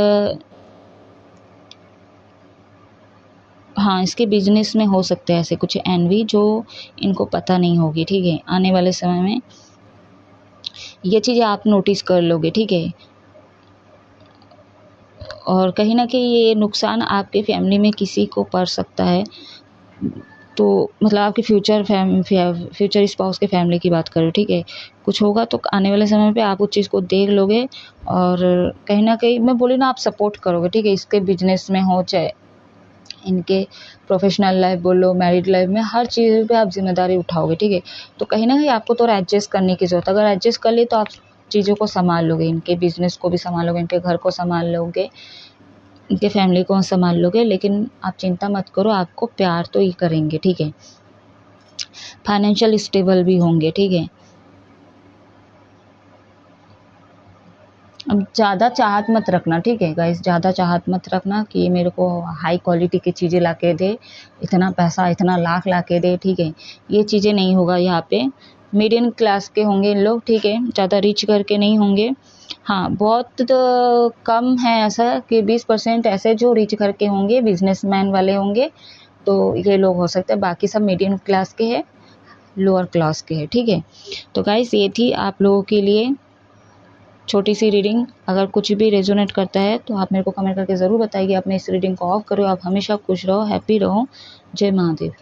हाँ, इसके बिजनेस में हो सकते हैं ऐसे कुछ एनवी जो इनको पता नहीं होगी, ठीक है। आने वाले समय में ये चीज़ें आप नोटिस कर लोगे, ठीक है। और कहीं ना कहीं ये नुकसान आपके फैमिली में किसी को पड़ सकता है। तो मतलब आपके फ्यूचर स्पाउस के फैमिली की बात करो, ठीक है। कुछ होगा तो आने वाले समय पे आप उस चीज़ को देख लोगे, और कहीं ना कहीं मैं बोली ना, आप सपोर्ट करोगे, ठीक है। इसके बिजनेस में हो, चाहे इनके प्रोफेशनल लाइफ बोलो, मैरिड लाइफ में, हर चीज़ पे आप जिम्मेदारी उठाओगे, ठीक है। तो कहीं ना कहीं आपको तो एडजस्ट करने की ज़रूरत है। अगर एडजस्ट कर लिए तो आप चीज़ों को संभाल लोगे, इनके बिजनेस को भी संभाल लोगे, इनके घर को संभाल लोगे, इनके फैमिली को संभाल लोगे। लेकिन आप चिंता मत करो, आपको प्यार तो ही करेंगे, ठीक है। फाइनेंशियल स्टेबल भी होंगे, ठीक है। अब ज़्यादा चाहत मत रखना, ठीक है गाइस, ज़्यादा चाहत मत रखना कि मेरे को हाई क्वालिटी की चीज़ें ला के दे, इतना पैसा, इतना लाख ला के दे, ठीक है। ये चीज़ें नहीं होगा यहाँ पे। मीडियम क्लास के होंगे इन लोग, ठीक है, ज़्यादा रिच करके नहीं होंगे। हाँ, बहुत तो कम है ऐसा कि 20% ऐसे जो रिच करके होंगे, बिजनेसमैन वाले होंगे, तो ये लोग हो सकते हैं। बाकी सब मीडियम क्लास के हैं, लोअर क्लास के हैं, ठीक है। तो गाइस, ये थी आप लोगों के लिए छोटी सी रीडिंग। अगर कुछ भी रेजोनेट करता है तो आप मेरे को कमेंट करके ज़रूर बताइए। अपने इस रीडिंग को ऑफ करो। आप हमेशा खुश रहो, हैप्पी रहो। जय महादेव।